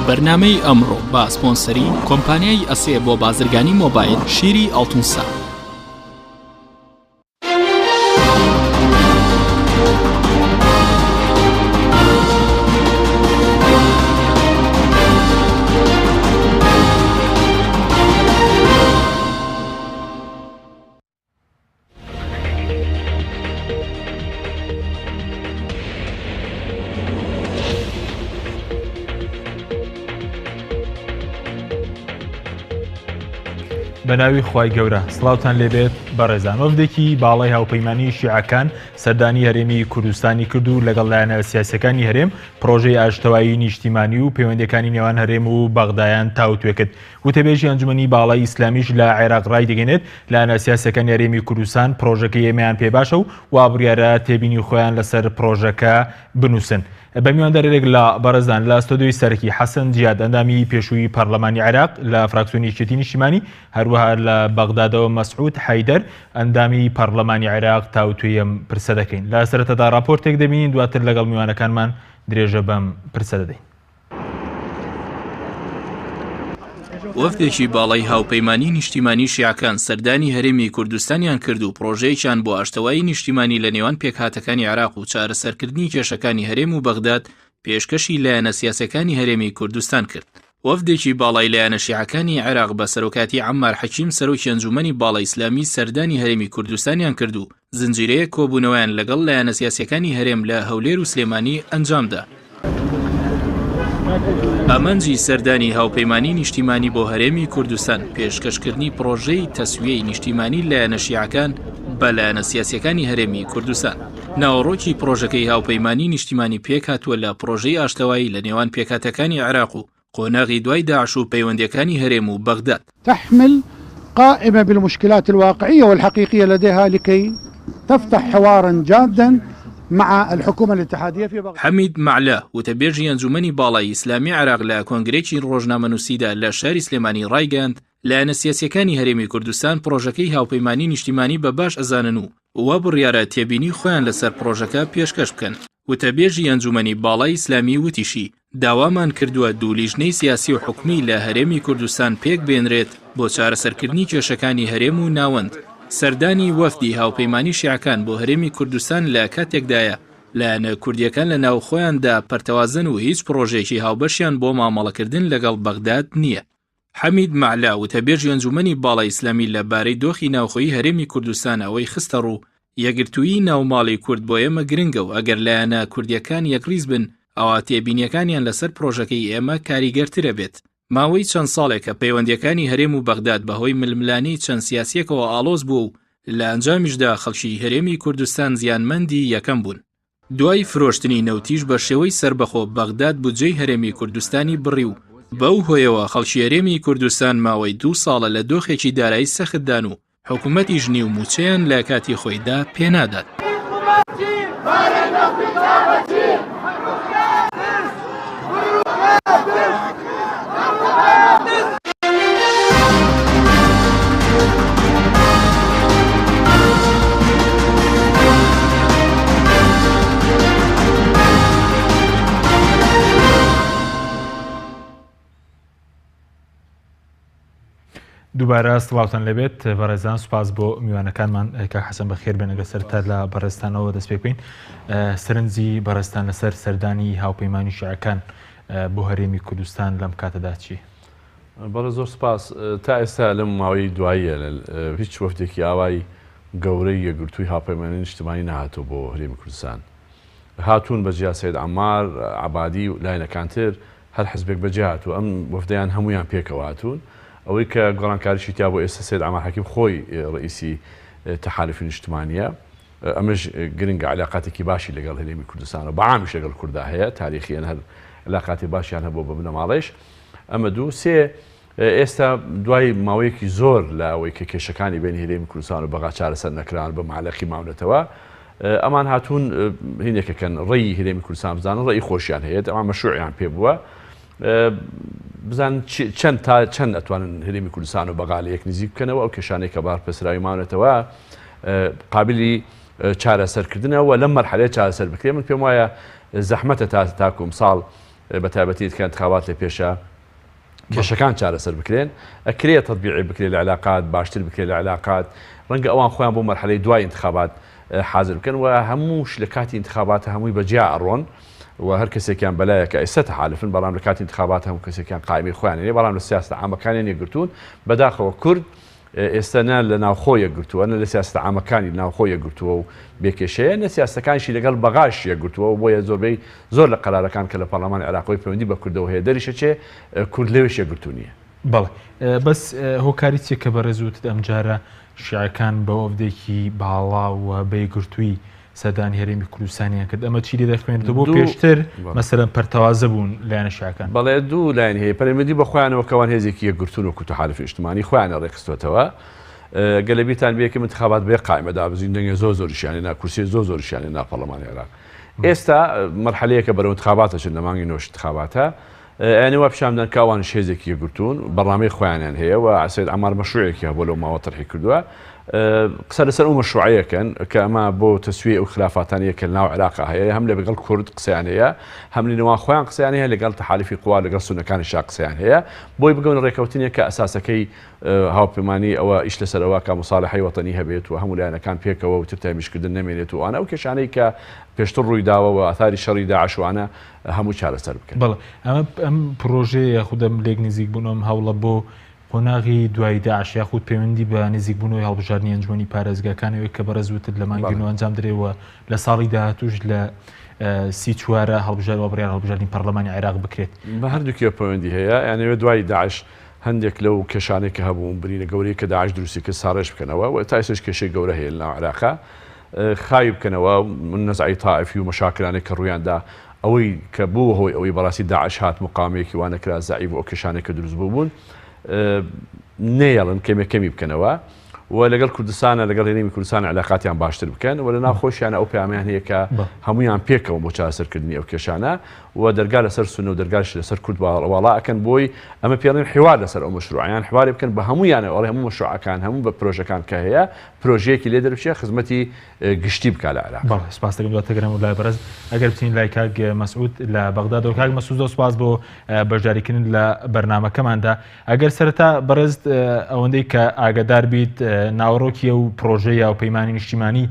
بەرنامەی ئەمڕۆ بە سپۆنسەری کۆمپانیای ئەسێ بۆ بازرگانی مۆبایل شیری ئەڵتونسا. بەناوی خوای گەورە سڵاوتان لێبێت بەڕێزان. وەفدێکی باڵای هاوپەیمانی شیعەکان سەردانی هەرێمی کوردستانی کرد و لەگەڵ لایەنە سیاسیەکانی هەرێم پرۆژەی ئاشتەوایی نیشتیمانی و پەیوەندیەکانی نێوان هەرێم و بەغدایان تاوتوێ کرد. وتەبێژی ئەنجومەنی باڵای ئیسلامیش لە عێراق ڕای دەگەنێت لایەنە سیاسیەکانی هەرێمی کوردستان پرۆژەکەی ئێمەیان پێ باشە و وابڕیارە تێبینی خۆیان لەسەر پرۆژەکە بنووسن. بە میواندارێک لە بەڕێزان لە ستۆدیۆی سەرەکی حەسەن جیاد ئەندامی پێشووی پەرلەمانی عێراق لە فراکسیۆنی یەکێتی نیشتیمانی هەروەها لە بەغدادەوە مەسعود حەیدەر ئەندامی پەرلەمانی عێراق تاوتوێی ئەم پرسە دەکەین. لە سەرەتادا راپۆرتێک دەبینین دواتر لەگەڵ میوانەکانمان درێژە بەم پرسە دەدەین. وەفدێکی باڵای هاوپەیمانی نیشتیمانی شیعەکان سەردانی هەرێمی کوردستانیان کرد و پرۆژەیەکیان بۆ ئاشتەوایی نیشتیمانی لە نێوان پێکهاتەکانی عێراق و چارەسەرکردنی کێشەکانی هەرێم و بەغداد پێشکەشی لایەنە سیاسیەکانی هەرێمی کوردستان کرد. وەفدێکی باڵای لایەنە شیعەکانی عێراق بە سەرۆکاتی عەمار حەکیم سەرۆکی ئەنجومەنی باڵای ئیسلامی سەردانی هەرێمی کوردستانیان کرد و زنجیرەیەک کۆبوونەوەیان لەگەڵ لایەنە سیاسیەکانی هەرێم لە هەولێر و سلێمانی ئەنجامدا. ئەمەنجی سەردانی هاوپەیمانی نیشتیمانی بۆ هەرێمی کوردستان پێشکەشکردنی پرۆژەی تەسویەی نیشتیمانی لایەنە شیعەکان بە لایەنە سیاسیەکانی هەرێمی کوردستان. ناوەڕۆکی پرۆژەکەی هاوپەیمانی نیشتیمانی پێک هاتووە لە پرۆژەی ئاشتەوایی لە نێوان پێکهاتەکانی عێراق و قۆناغی دوای داعش و پەیوەندیەکانی هەرێم و بەغداد. تحمل قائمة بالمشكلات الواقعية والحقيقية لديها لكي تفتح حوارا جادا مع الحكومة الاتحادية في بغداد. حمید معلا وتەبێژی ئەنجومەنی باڵای ئیسلامی عێراق لە کۆنگرێکی ڕۆژنامەنووسیدا لە شاری سلێمانی ڕایگەاند لایەنە سیاسیەکانی هەرێمی کوردستان پرۆژەکەی هاوپەیمانی نیشتیمانی بە باش ئەزانن و وا بڕیارە تێبینی خۆیان لەسەر پرۆژەکە پێشکەش بکەن. وتەبێژی ئەنجومەنی باڵای ئیسلامی وتیشی داوامان کردووە دوو لیژنەی سیاسی و حکومی لە هەرێمی کوردستان پێک بێنرێت بۆ چارەسەرکردنی کێشەکانی هەرێم و ناوەند. سەردانی وەفدی هاوپەیمانی شیعەکان بۆ هەرێمی کوردستان لە کاتێکدایە لایەنە کوردیەکان لە ناوخۆیاندا پەرتەوازن و هیچ پرۆژێکی هاوبەشیان بۆ مامەڵەکردن لەگەڵ بەغداد نییە. حەمید معلا وتەبێژی ئەنجومەنی باڵای ئیسلامی لەبارەی دۆخی ناوخۆیی هەرێمی کوردستان ئەوەی خستە ڕوو یەکگرتووی ناوماڵی کورد بۆ ئێمە گرنگە و ئەگەر لایەنە کوردیەکان یەکریز بن ئەوە تێبینیەکانیان لەسەر پرۆژەکەی ئێمە کاریگەرترە بێت. ماوەی چەند ساڵێکە پەیوەندیەکانی هەرێم و بەغداد بەهۆی ململانی چەند سیاسیەکەوە ئاڵۆز بوو و لە ئەنجامیشدا خەڵکی هەرێمی کوردستان زیانمەندی یەکەم بوون. دوای فرۆشتنی نەوتیش بە شێوەی سربەخۆ بەغداد بودجەی هەرێمی کوردستانی بڕی و بەو هۆیەوە خەڵکی هەرێمی کوردستان ماوەی 2 ساڵە لە دۆخێکی دارایی سەختدان و حکوومەتی ژنی و موچەیان لە کاتی خۆیدا پێنادات. دووبارە سڵاوتان لەبێت بەڕێزان. سوپاس بۆ میوانەکانمان کە حەسەن بەخێر بێنەگە سەرتا لە بەڕێستانەوە دەست پێ بکەین. سەرنجی بەڕێستان لەسەر سەردانی هاوپەیمانی شیعەکان بۆ هەرێمی کوردستان لەم کاتەدا چی؟ بەڵێ زۆر سپاس. تا ئێستا لەم ماوەی دواییە هیچ وەفدێکی ئاوای گەورەی یەکگرتووی هاوپەیمانی نیشتیمانی نەهاتوو بۆ هەرێمی کوردستان. هاتوون بەجیا سەید عەمار عەبادی و لایەنەکان تر هەر حزبێک بەجیا هاتوو. ئەم وەفدەیان هەمویان پێکەوە هاتوون. ئەوەی کە گۆڕانکاریشی تیا بۆ ئێستا سەید عەمار حەکیم خۆی ڕئیسی تەحالوفی نیشتیمانیە. ئەمەش گرنگە علاقاتێکی باشی لەگەڵ هەرێمی کوردستانە بەعامیش لەگەڵ کووردا هەیە تاریخیان هەر علاقاتی باشیان هەبوو بە بنەماڵەیش. ئەمە دوو سێ ئێستا دوای ماوەیەکی زۆر لە ئەوەی کە کێشەکانی بین هەرێمی کوردستان و بەغا چارەسەر نەکران بە معلەقی ماونەتەوە ئەمان هاتوون هینێکەکەن ڕێی هەرێمی کوردستان بزانن ڕێی خۆشیان هەیە ئەمان مەشروعیان پێ بووە بزان چەند ئەتوانن هەرێمی کوردستان و بەغا لە یەک نزیک بکەنەوە ئەو کێشانەی کە بارپەسراوی ماونەتەوە قابلی چارەسەرکردنەوە لەم مەرحەلەیە چارەسەر بکرێ. من پێم وایە زەحمەتە تا کۆم ساڵ بە تایبەتی کە انتخابات لە پێشە کێشەکان چارەسەر بکرێن ئەکرێت تطبیعی بکرێت لە علاقات باشتر بکرێت لە علاقات ڕەنگە ئەوان خۆیان بۆ مەرحلەی دوای انتخابات حاضر بکەن و هەمووش لە کاتی انتخابات هەمووی بەجیا ئەڕۆن و هەر کەسێکیان بەلایەکە ئێستا تەحالفن بەڵام لە کاتی انتخابات هەموو کەسێکیان قایمی خۆیان هەیە بەڵام لە سیاست عامەکانیان یەکگرتوون بەداخەوە کورد ئێستا نە لە ناوخۆ یەکگرتووە نە لە سیاست عامەکانی ناوخۆ یەکگرتووە و بێکێشەیە نە سیاستەکانشی لەگەڵ بەغاش یەکگرتووە و بۆیە زۆربەی زۆر لە قەرارەکان کە لە پەرلەمانی عێراقی پەیوەندی بە کوردەوە هەیە دەریشە چێ کورد لێوێش یەکگرتو نییە. بەڵێ بەس هۆکاری چێک کە بەڕێزوت ئەم جارە شیعەکان بە ئەوەندێکی باڵا و بەیگرتووی سەردانی هەرێمی کوردستانیان کرد ئەمە چی لێ دەخوێنێتەوە بۆ پێشتر مەسەرەن پەرتەوازە بوون لایەنە شیعەکان. بەڵێ دوو لایەن هەیە پەیوەندی بە خۆیانەوە کەوان هێزێکی یەکگرتوون وەکو تەحالف ئیجتیماعی خۆیانە ڕێکخستوێتەوە گەلەبیتان بێکە انتخابات بێ قایمە دابزین دەنگە زۆریشیانی نا کورسی زۆریشیانی نا پەرلەمانی عێراق ئێستا مەرحەلەیەکە بەرەو انتخاباتەچن لە مانگی نۆش انتخاباتە ئەنیوا پیشاندان کاوان هێزێکی یەکگرتوون بەڕامەی خۆیانیان هەیە و عسید ئەمار مەشروعێکی هەبوو لەو ماوە تەرحی کردووە قسە لەسەر ئەو مەشروعەکەن کە ئەمە بۆ تەسویە ئەو خلافاتانەیە کە ناو عێراق هەیە هەم لە بەگەڵ کورد قسەیان هەیە هەم لەنێوان خۆیان قسەیان هەیە لەگەڵ تەحالفی قوا لەگەڵ سونەکانی شا قسەیان هەیە بۆی بگەون ڕێکەوتنێک کە ئەساسەکەی هاوپەیمانی ئەوە ئیش لەسەرەوە کە مصالحەی وەتەنی هەبێت و هەموو لایەنەکان پێکەوە و ترتایمیشکردن نەمێنێت و ئەو کێشانەی کە پێشتر ڕووی داوە و ئاثاری شەڕی داعشوانە هەموو چارەسەر بکەن. بەڵێ ئەم پرۆژەیە یاخودەم لێک نزیک بوونەوەم هەوڵە بۆ قۆناغی دوای داعش یاخود پەیوەندی بە نزیک بوونەوەی هەڵبژاردننی ئەنجومەنی پارێزگاکانەوەی کە بەڕێزوتت لە مانگی نۆ ئەنجام درێەوە لە ساڵی داهاتوش لە 34 هەڵبژاردنەوە بڕیار هەڵبژاردننی پەرلەمانی عێراق بکرێت. بە هەردووکیە پەیوەندی هەیە یانەوێت دوای داعش هەندێک لەو کێشانێک کە هەبوون بریینە گەورەی کە داعش دروستی کرد ساڕێژ بکەنەوە و تا ئێستاش کێشەی گەورە هەیە لە ناو عێراقا خاوی بکەنەوە نەزعی تائفی و مەشاکلانێک کە ڕوویاندا ئەوەی کە بوو هۆی ئەوەی بەڕاستی داعش هات مقامێکی وانەکرا زعیب و ئەو کێشانێک کە دروست بوون نێڵن کەمێکەمی بکەنەوە و لەگەڵ کوردستانە لەگەڵ هێرێمی کوردستان علاقاتیان باشتر بکەن و لە ناوخۆشیانە ئەو پەیامیان هەیە کە هەمویان پێکەوە بۆ چارەسەرکردنی ئەو کێشانە و دەرگا لەسەر سونە و دەرگاش لەسەر کورد وڵا ئەکەن بۆی ئەمە پێڵێن حوار لەسەر ئەو مەشروعیان حواری بکەن بە هەمویانە ئەڵێ هەموو مەشروعەکان هەموو بە پرۆژەکان کە هەیە پرۆژەیەکی لێ دەربچێ خزمەتی گشتی بکە لە عێراق. بەڵێ سپاس دەکەم دواتەگەرم و لای بەڕێز ئەگەر بچین لای کاک مەسعود لە بەغداد و کاک مەسعود سپاس بۆ بەشداریکردن لە بەرنامەکەماندا ئەگەر سەرەتا بەڕێز ئەوەندەی کە ئاگادار بیت ناوەڕۆکی و پرۆژەی یاوپەیمانی نیشتیمانی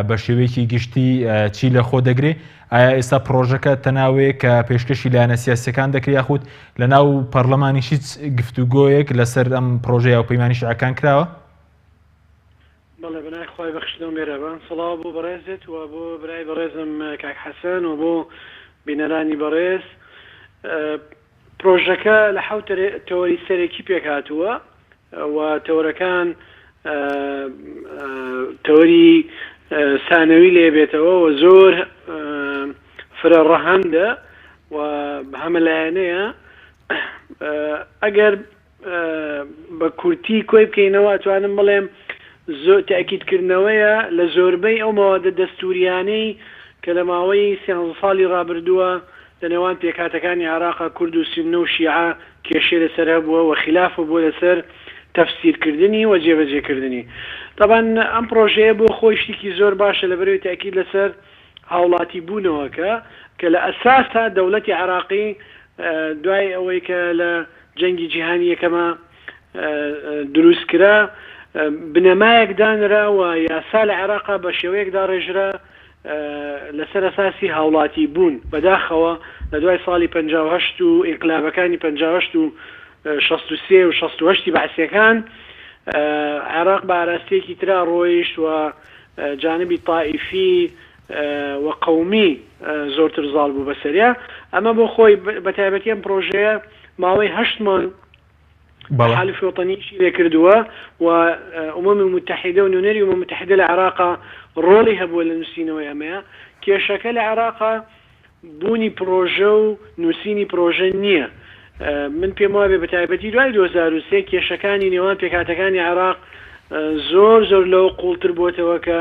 بە شێوەیەکی گشتی چی لە خۆ دەگرێت ئایا ئێستا پرۆژەکە تەناوەیە کە پێشکەشی لایەنە سیاسیەکان دەکرێت یاخود لە ناو پەرلەمانی هیچ گفتوگۆیەک لەسەر ئەم پرۆژە یاوپەیمانی شیعەکان کراوە؟ بەڵێ بەنای خۆی بەخشنەوە مێرەبان سڵاو بۆ بەڕێزت و بۆ برای بەڕێزم کاک حەسەن و بۆ بینەرانی بەڕێز پرۆژەکە لە حەوت تەوەری سەرێکی پێک هاتووە و تەوەرەکان تەوەری سانەوی لێ بێتەوە و زۆر فرە ڕەهەندە و هەمە لایەنەیە ئەگەر بە کورتی کۆی بکەینەوە ئەتوانم بڵێم زۆر تاکیدکردنەوەیە لە زۆربەی ئەو مەوادە دەستوریانەی کە لە ماوەی 30 ساڵی ڕابردووە لە نێوان پێکاتەکانی عێراق کورد و سونە و شیعە کێشێ لەسەر هەبووە و خلاف بووە لەسەر تەفسیرکردنی و جێبەجێکردنی. طبعا ئەم پرۆژەیە بۆ خۆی شتێکی زۆر باشە لەبەرەوەی تاکید لەسەر هاوڵاتی بوونەوەکە کە لە ئەساسا دەوڵەتی عێراقی دوای ئەوەی کە لە جەنگی جیهانی یەکەمە دروست کرا بنەمایەک دانرا و یاسا لە عێراقا بە شێوەیەکدا ڕێژرا لەسەر ئەساسی هاوڵاتی بوون بەداخەوە لە دوای ساڵی 58 و ئینقلابەکانی 58 و 63 و 68 بەعسیەکان عێراق بە ئاراستەیەکی ترا ڕۆیشت و جانبی تائیفی و قەومی زۆرتر زاڵ بوو بەسەریا ئەمە بۆ خۆی بەتایبەتی ئەم پرۆژەیە ماوەی 8 مانگ حالف وطنیشی لێ کردووە و ئومەمی متحیدە و نوێنەری ئومەمی متحیدە لە عێراقا ڕۆڵی هەبووە لە نووسینەوەی ئەمەیە کێشەکە لە عێراقا بوونی پرۆژە و نووسینی پرۆژە نییە. من پێم وایە بەتایبەتی دوای 2003 کێشەکانی نێوان پێکاتەکانی عێراق زۆر زۆر لەوە قوڵتر بووەتەوە کە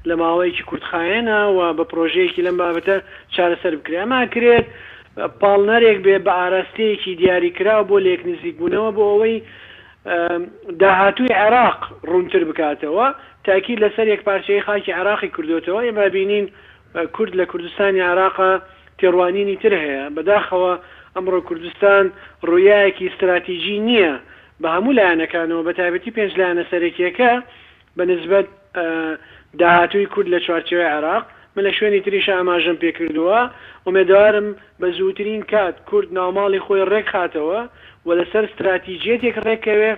لە ماوەیەکی کورتخایەنە و بە پرۆژەیەکی لەم بابەتە چارەسەر بکرێت. ئەمە کرێت پاڵنەرێک بێ بە ئاراستەیەکی دیاریکرا بۆ لێک نزیک بوونەوە بۆ ئەوەی داهاتووی عێراق ڕوونتر بکاتەوە تاکید لەسەر یەک پارچەی خاکی عێراقی کردوتەوە. ئێمە بینین کورد لە کوردستانی عێراقا تێڕوانینی تر هەیە بەداخەوە ئەمڕۆ کوردستان ڕوویایەکی استراتیژی نییە بە هەموو لایەنەکانەوە بە تایبەتی پێنج لایەنە سەرەکیەکە بە نسبەت داهاتووی کورد لە چوارچێوەی عێراق من لە شوێنی تریش ئاماژەم پێ کردووە ئومێدوارم بە زووترین کات کورد ناوماڵی خۆی ڕێک خاتەوە و لەسەر استراتیژیەتێک ڕێکەوێ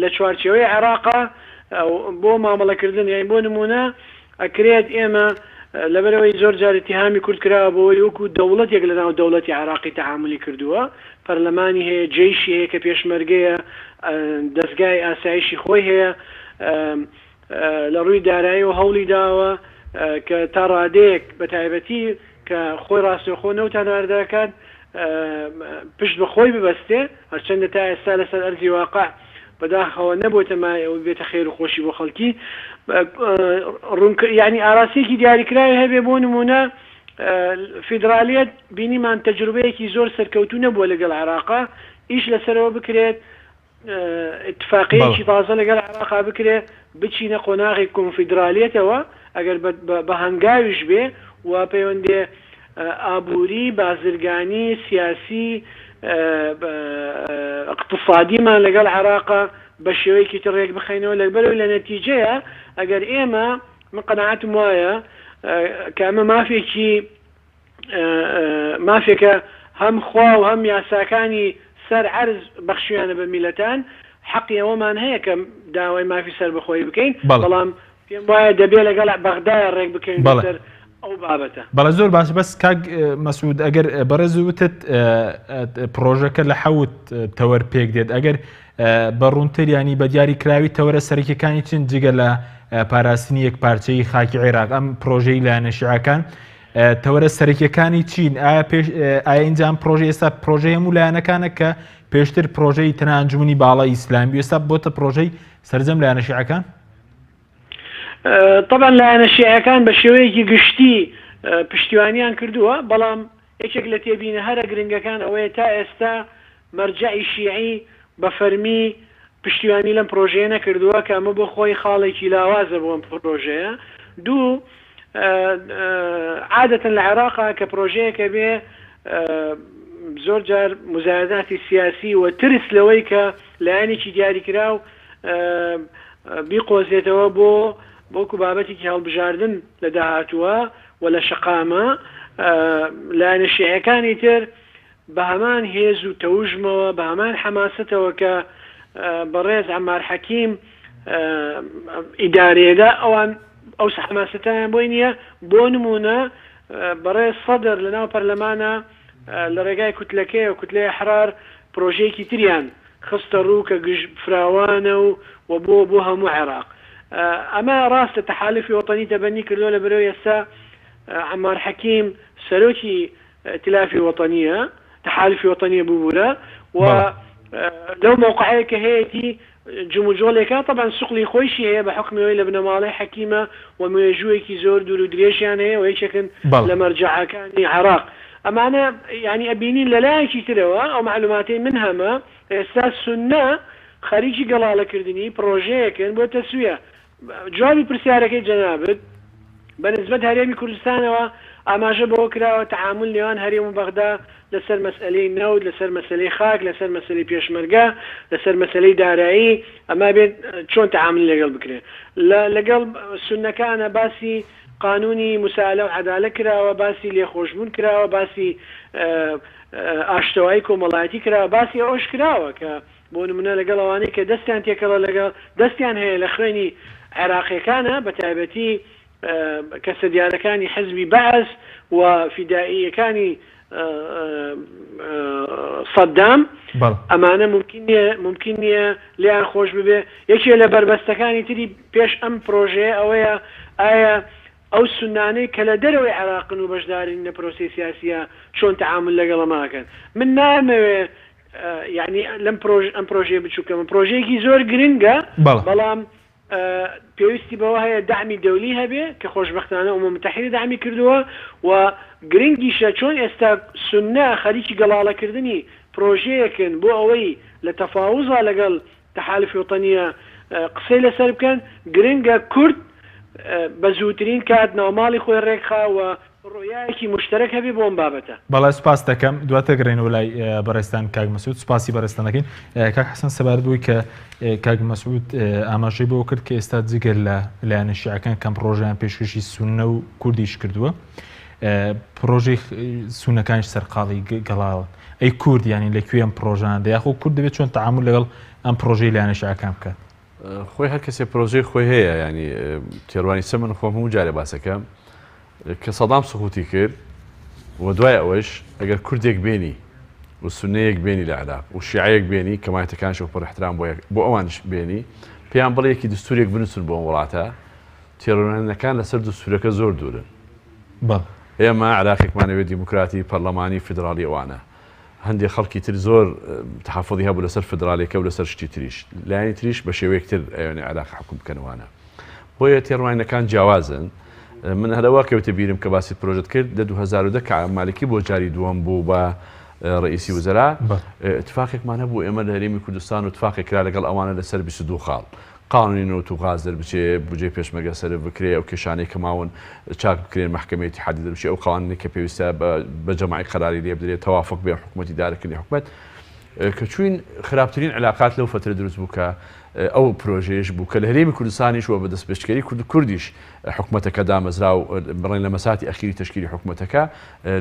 لە چوارچێوەی عێراقا بۆ مامەڵەکردن یان بۆ نمونە ئەکرێت ئێمە لەبەرەوەی زۆر جار اتهامی کورد کراوە بۆەوەی وەکو دەوڵەتێک لەناو دەوڵەتی عێراقی تەعاملی کردووە پەرلەمانی هەیە جێیشی هەیە کە پێشمەرگەیە دەستگای ئاسایشی خۆی هەیە لە ڕووی دارایی و هەوڵی داوە کە تا ڕادەیەک بە تایبەتی کە خۆی ڕاستەوخۆ نەوتان واردەکات پشت بە خۆی ببەستێ هەرچەندە تا ئێستا لەسەر ئەرزی واقع بەداخەوە نەبووتە مایەوە بێتە خێر و خۆشی بۆ خەڵکی یعنی ئاراسیەکی دیاریکراوی هەبێ بۆ نمونە فیدرالیەت بینیمان تەجروبەیەکی زۆر سەرکەوتوو نەبووە لەگەڵ عێراقا ئیش لەسەرەوە بکرێت اتفاقیەکی تازە لەگەڵ عێراقا بکرێت بچینە قۆناغی کۆنفیدرالیەتەوە ئەگەر بە هەنگاویش بێ و پەیوەندێ ئابووری بازرگانی سیاسی اقتصادیمان لەگەڵ عێراقا بە شێوەیەکی تر ڕێک بخەینەوە لەبەرەوەی لە نەتیجەیە ئەگەر ئێمە من قەناعەتم وایە کە ئەمە مافێکە هەم خوا و هەم یاساکانی سەر عەرز بەخشیانە بە میلەتان حەقی ئەوەمان هەیە کە داوای مافی سەر بەخۆی بکەین بەڵام پێم وایە دەبێت لەگەڵ بەغدایە ڕێک بکەین سەر ئەو بابەتە. بەڵە زۆر باش بەس کاک مەسعود ئەگەر بەڕێز وتت پرۆژەکە لە حەوت تەوەر پێک دێت ئەگەر بەڕوونتر ینی بە دیاریکراوی تەوەرە سەرەکیەکانی چین جگە لە پاراستنی یەک پارچەی خاکی عێراق ئەم پرۆژەی لایەنە شیعەکان تەوەرە سەرەکیەکانی چین ئایا ئینجام پرۆژە ئێستا پرۆژەی هەموو لایەنەکانە کە پێشتر پرۆژەی تەنها ئەنجومنی باڵای ئیسلامی ئێستا بۆتە پرۆژەی سەرجەم لایەنە شیعەکان؟ طبعا لایەنە شیعەکان بە شێوەیەکی گشتی پشتیوانیان کردووە بەڵام یەکێک لە تێبینە هەرە گرنگەکان ئەوەیە تا ئێستا مەرجەعی شیعی بە فەرمی پشتیوانی لەم پرۆژەیە نەکردووە کە ئەمە بۆ خۆی خاڵێکی لاوازە بۆ ئەم پرۆژەیە. دوو عادەتەن لە عێراقا کە پرۆژەیەکە بێ زۆر جار مزایداتی سیاسی و ترس لەوەی کە لایەنێکی دیاریکراو بیقۆزێتەوە بۆکو بابەتێکی هەڵبژاردن لە داهاتووە و لە شەقامە لایەنە شیعەکانی تر بە هەمان هێز و تەوژمەوە بە هەمان حەماستەوە کە بەڕێز عەمار حەکیم ئیدارەیەدا ئەوان ئەو حەماستیان بۆی نییە بۆ نمونە بەڕێز سەدر لەناو پەرلەمانە لە ڕێگای کوتلەکەی و کوتلەی حرار پرۆژەیەکی تریان خستە ڕوو کە گشت فراوانە و بۆ هەموو عێراق. ئەمە ڕاستە تەحالفی وەتەنی تەبەنی کردو لە بەرەوەی ئێستا عەمار حەکیم سەرۆکی ئیتلافی وەتەنیە تەحالفی وەتەنیە بووبوورە و لەو موقعەیە کە هەیەی جموجۆلێکە طبعا سوقلی خۆیشی هەیە بە حکمەوەی لە بنەماڵی حەکیمە و مێژوویەکی زۆر دوور و درێژیان هەیە و یەکێکن لە مەرجەعەکانی عێراق. ئەمانە ینی ئەبینین لەلایەکی ترەوە ئەو معلوماتی من هەمە ئێستا سونە خەریکی گەڵاڵەکردنی پرۆژەیەکن بۆ تەسویە. جوابی پرسیارەکەی جەنابەت بە نسبەت هەرێمی کوردستانەوە ئاماژە بەوە کراوە تەعامل نێوان هەرێم و بەغدا لەسەر مەسئلەی نەوت لەسەر مەسئلەی خاک لەسەر مەسئلەی پێشمەرگە لەسەر مەسئلەی دارایی ئەما بێت چۆن تەعامل لەگەڵ بکرێت. لەگەڵ سونەکانە باسی قانونی مساءلە و عەدالە کراوە باسی لێخۆشبوون کراوە باسی ئاشتەوایی کۆمەڵایەتی کراوە باسی ئەوش کراوە کە بۆ نمونە لەگەڵ ئەوانەی کە دەستیان تێکەڵە لەگەڵ دەستیان هەیە لە خوێنی عێراقیەکانە بە تایبەتی کەسە دیارەکانی حزبی بەعث و فیدائیەکانی سەدام ئەمانە ممکن نییە لیان خۆش ببێ. یەکێ لە بربەستەکانی تری پێش ئەم پرۆژەیە ئەوەیە ئایا ئەو سونانەی کە لە دەرەوەی عێراقن و بەشدارین لە پرۆسی سیاسیە چۆن تەعامل لەگەڵەماکەن. من نامەوێ یعنی لەم ئەم پرۆژەیە بچووکەمە پرۆژەیەکی زۆر گرنگە بەڵام پێویستی بەوە هەیە داعمی دەولی هەبێ کە خۆشبەختانە ئەمم متحیدە داعمی کردووە و گرنگیشە چۆن ئێستا سونە خەریکی گەڵاڵەکردنی پرۆژەیەکن بۆ ئەوەی لە تەفاوزا لەگەڵ تەحالفی وەتەنیە قسەی لەسەر بکەن گرنگە کورد بە زووترین کات ناوماڵی خۆی ڕێکخا و ڕۆیایەکی مشترک هەبێ بۆم بابەتە. بەڵای سوپاس دەکەم دواتە گرێنەوە لای بەڕێستان کاک مەسعود سوپاسی بەڕێستانەکەین. کاک حەسەن سەبارەت بووی کە کاک مەسعود ئاماژەی بۆ کرد کە ئێستا جگەر لە لایەنە شیعەکان کەم پرۆژەیان پێشکەشی سونە و کوردیش کردووە پرۆژەی سونەکانیش سەرقاڵی گەڵاون ئەی کورد ینی لەکوێ ئەم پرۆژان دەیاخۆ کورد دەبێت چۆن تەعامل لەگەڵ ئەم پرۆژەی لایەنە شیعەکان بکات. خۆی هەر کەسێ پرۆژەی خۆی هەیە ینی تێڕوانی سە من خۆم هەموو جارێ باسەکەم کە سەدام سقوتی کرد و دوای ئەوەش ئەگەر کوردێک بێنی و سونەیەک بێنی لە عێراق و شیعەیەک بێنی کەمایەتەکانش پڕ احترام بۆ ئەوانش بێنی پێیان بڵێکی دستورێک بنووسن بۆ وڵاتە تێڕوانەکان لەسەر دستورەکە زۆر دوورن. ئێمە عێراقێکمانەوێت دیموکراتی پەرلەمانی فدرالی ئەوانە هەندێک خەڵکی تر زۆر تحفظی هەبوو لەسەر فدراالێکە و لەسەر شتی تریش لایەنی تریش بە شێوەیەکتر ئەوێنێ عێراق حکوم بکەنەوەوانە بۆیە تێڕوانەکان جیاوازن. من هەلەوە کەوتە بیرم کە باسی پرۆژەت کرد لە 2010 کە مالکی بۆ جاری دووەم بوو بە ڕئیسی وزەرا اتفاقێکمان هەبوو ئێمە لە هەرێمی کوردستان و اتفاقێک کرا لەگەڵ ئەوانە لەسەر 22 خاڵ قانونی نەوت و غاز دەربچێ بجێ پێشمەرگە سەر بکرێ ئەو کێشانەی کە ماون چاک بکرێن محکمەی اتحادی دەربچێ ئەو قوانینی کە پێویستە بە جەماعی قەراری لێ بدرێت توافق بێ حکوومەتی دارەکردنی حکوومەت کە چوین خراپترین علاقات لەو فترە دروست بوو کە ئەو پرۆژێش بوو کە لە هەرێمی کوردستانیش وە بە دەستپێچکەری کوردیش حکوومەتەکە دامەزرا و بڕێن لە مەساتی ئەخیری تشکیلی حکوومەتەکە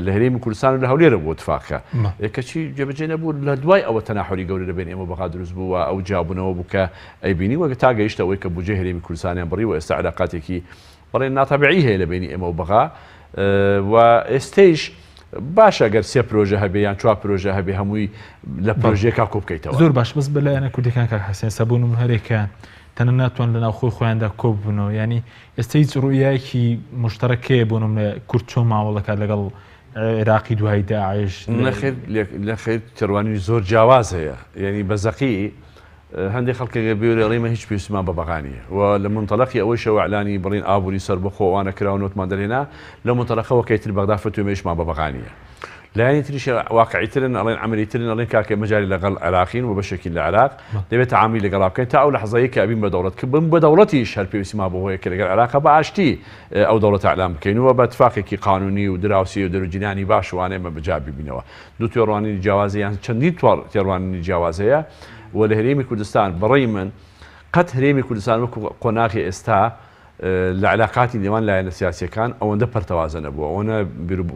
لە هەرێمی کوردستان و لە هەولێرە بۆ اتفاقە کەچی جێبەجێ نەبوو لە دوای ئەوە تەناحوری گەورە لەبێن ئێمە بەغا دروست بووە ئەو جابوونەوە بوو کە ئەیبینی وەگە تا گەیشتە ئەوەی کە بودجێ هەرێمی کوردستانیان بڕی و ئێستا علاقاتێکی بڕێن ناتەبیعی هەیە لە بینی ئێمە و بەغا و ئێستەیش باشە گەر سێ پرۆژە هەبێ یان چوار پرۆژە هەبێ هەمووی لە پرۆژەیەکا کۆ بکەیتەوە. زۆر باش بەس بەلایەنە کوردەکان کاک حەسەن سەبوون و هەرێکیان تەنە ناتوان لە ناو خۆی خۆیاندا کۆ ببوونەوە ینی ئێستا هیچ ڕوویایەکی مشتەرەکەیە بۆنم لە کورد چۆن ماوەڵەکە لەگەڵ عێراقی دوای داعش لە خێر تێڕوانی زۆر جیاواز هەیە ینی بەزەقی هەندێک خەڵکێ بێڕێمە هیچ پێویستمان بە بەغانیە و لە منتەڵەقی ئەوەی شەوە ئەعلانی بڵین ئابووری سەر بەخۆوانە کراونەوەتمان دەرێنا لە منتەڵەقەوە کەیتر بەغدا فتوێمەشمان بە بەغانیە لایەنی تریش واقعیترن ئەڵێن عەمەلیترن ئەڵێن کاکە مەجای لەگەڵ عێراقین و بەشێکی لە عێراق دەبێت تەعامی لەگەڵ بکەین تا ئەو لەحظەیە کە ئەبین بە دەوڵەت کە بم بە دەوڵەتیش هەر پێویستیمان بەهۆیە کە لەگەڵ عێراق بە ئاشتی ئەو دەوڵەت ئەعلام بکەینەوە بە اتفاقێکی قانونی و دراوسی و دەروجینانی باش وانەیە مە بەجا ببینەوە. دوو تێڕوانی جیاوازیان چەندین تێڕوانی جیاوازەیە و لە هەرێمی کوردستان بەڕێی من قەت هەرێمی کوردستان وەکو قۆناغی ئێستا لە علاقاتی نێوان لایەنە سیاسیەکان ئەوەندە پەرتەوازە نەبووە ئەوەنە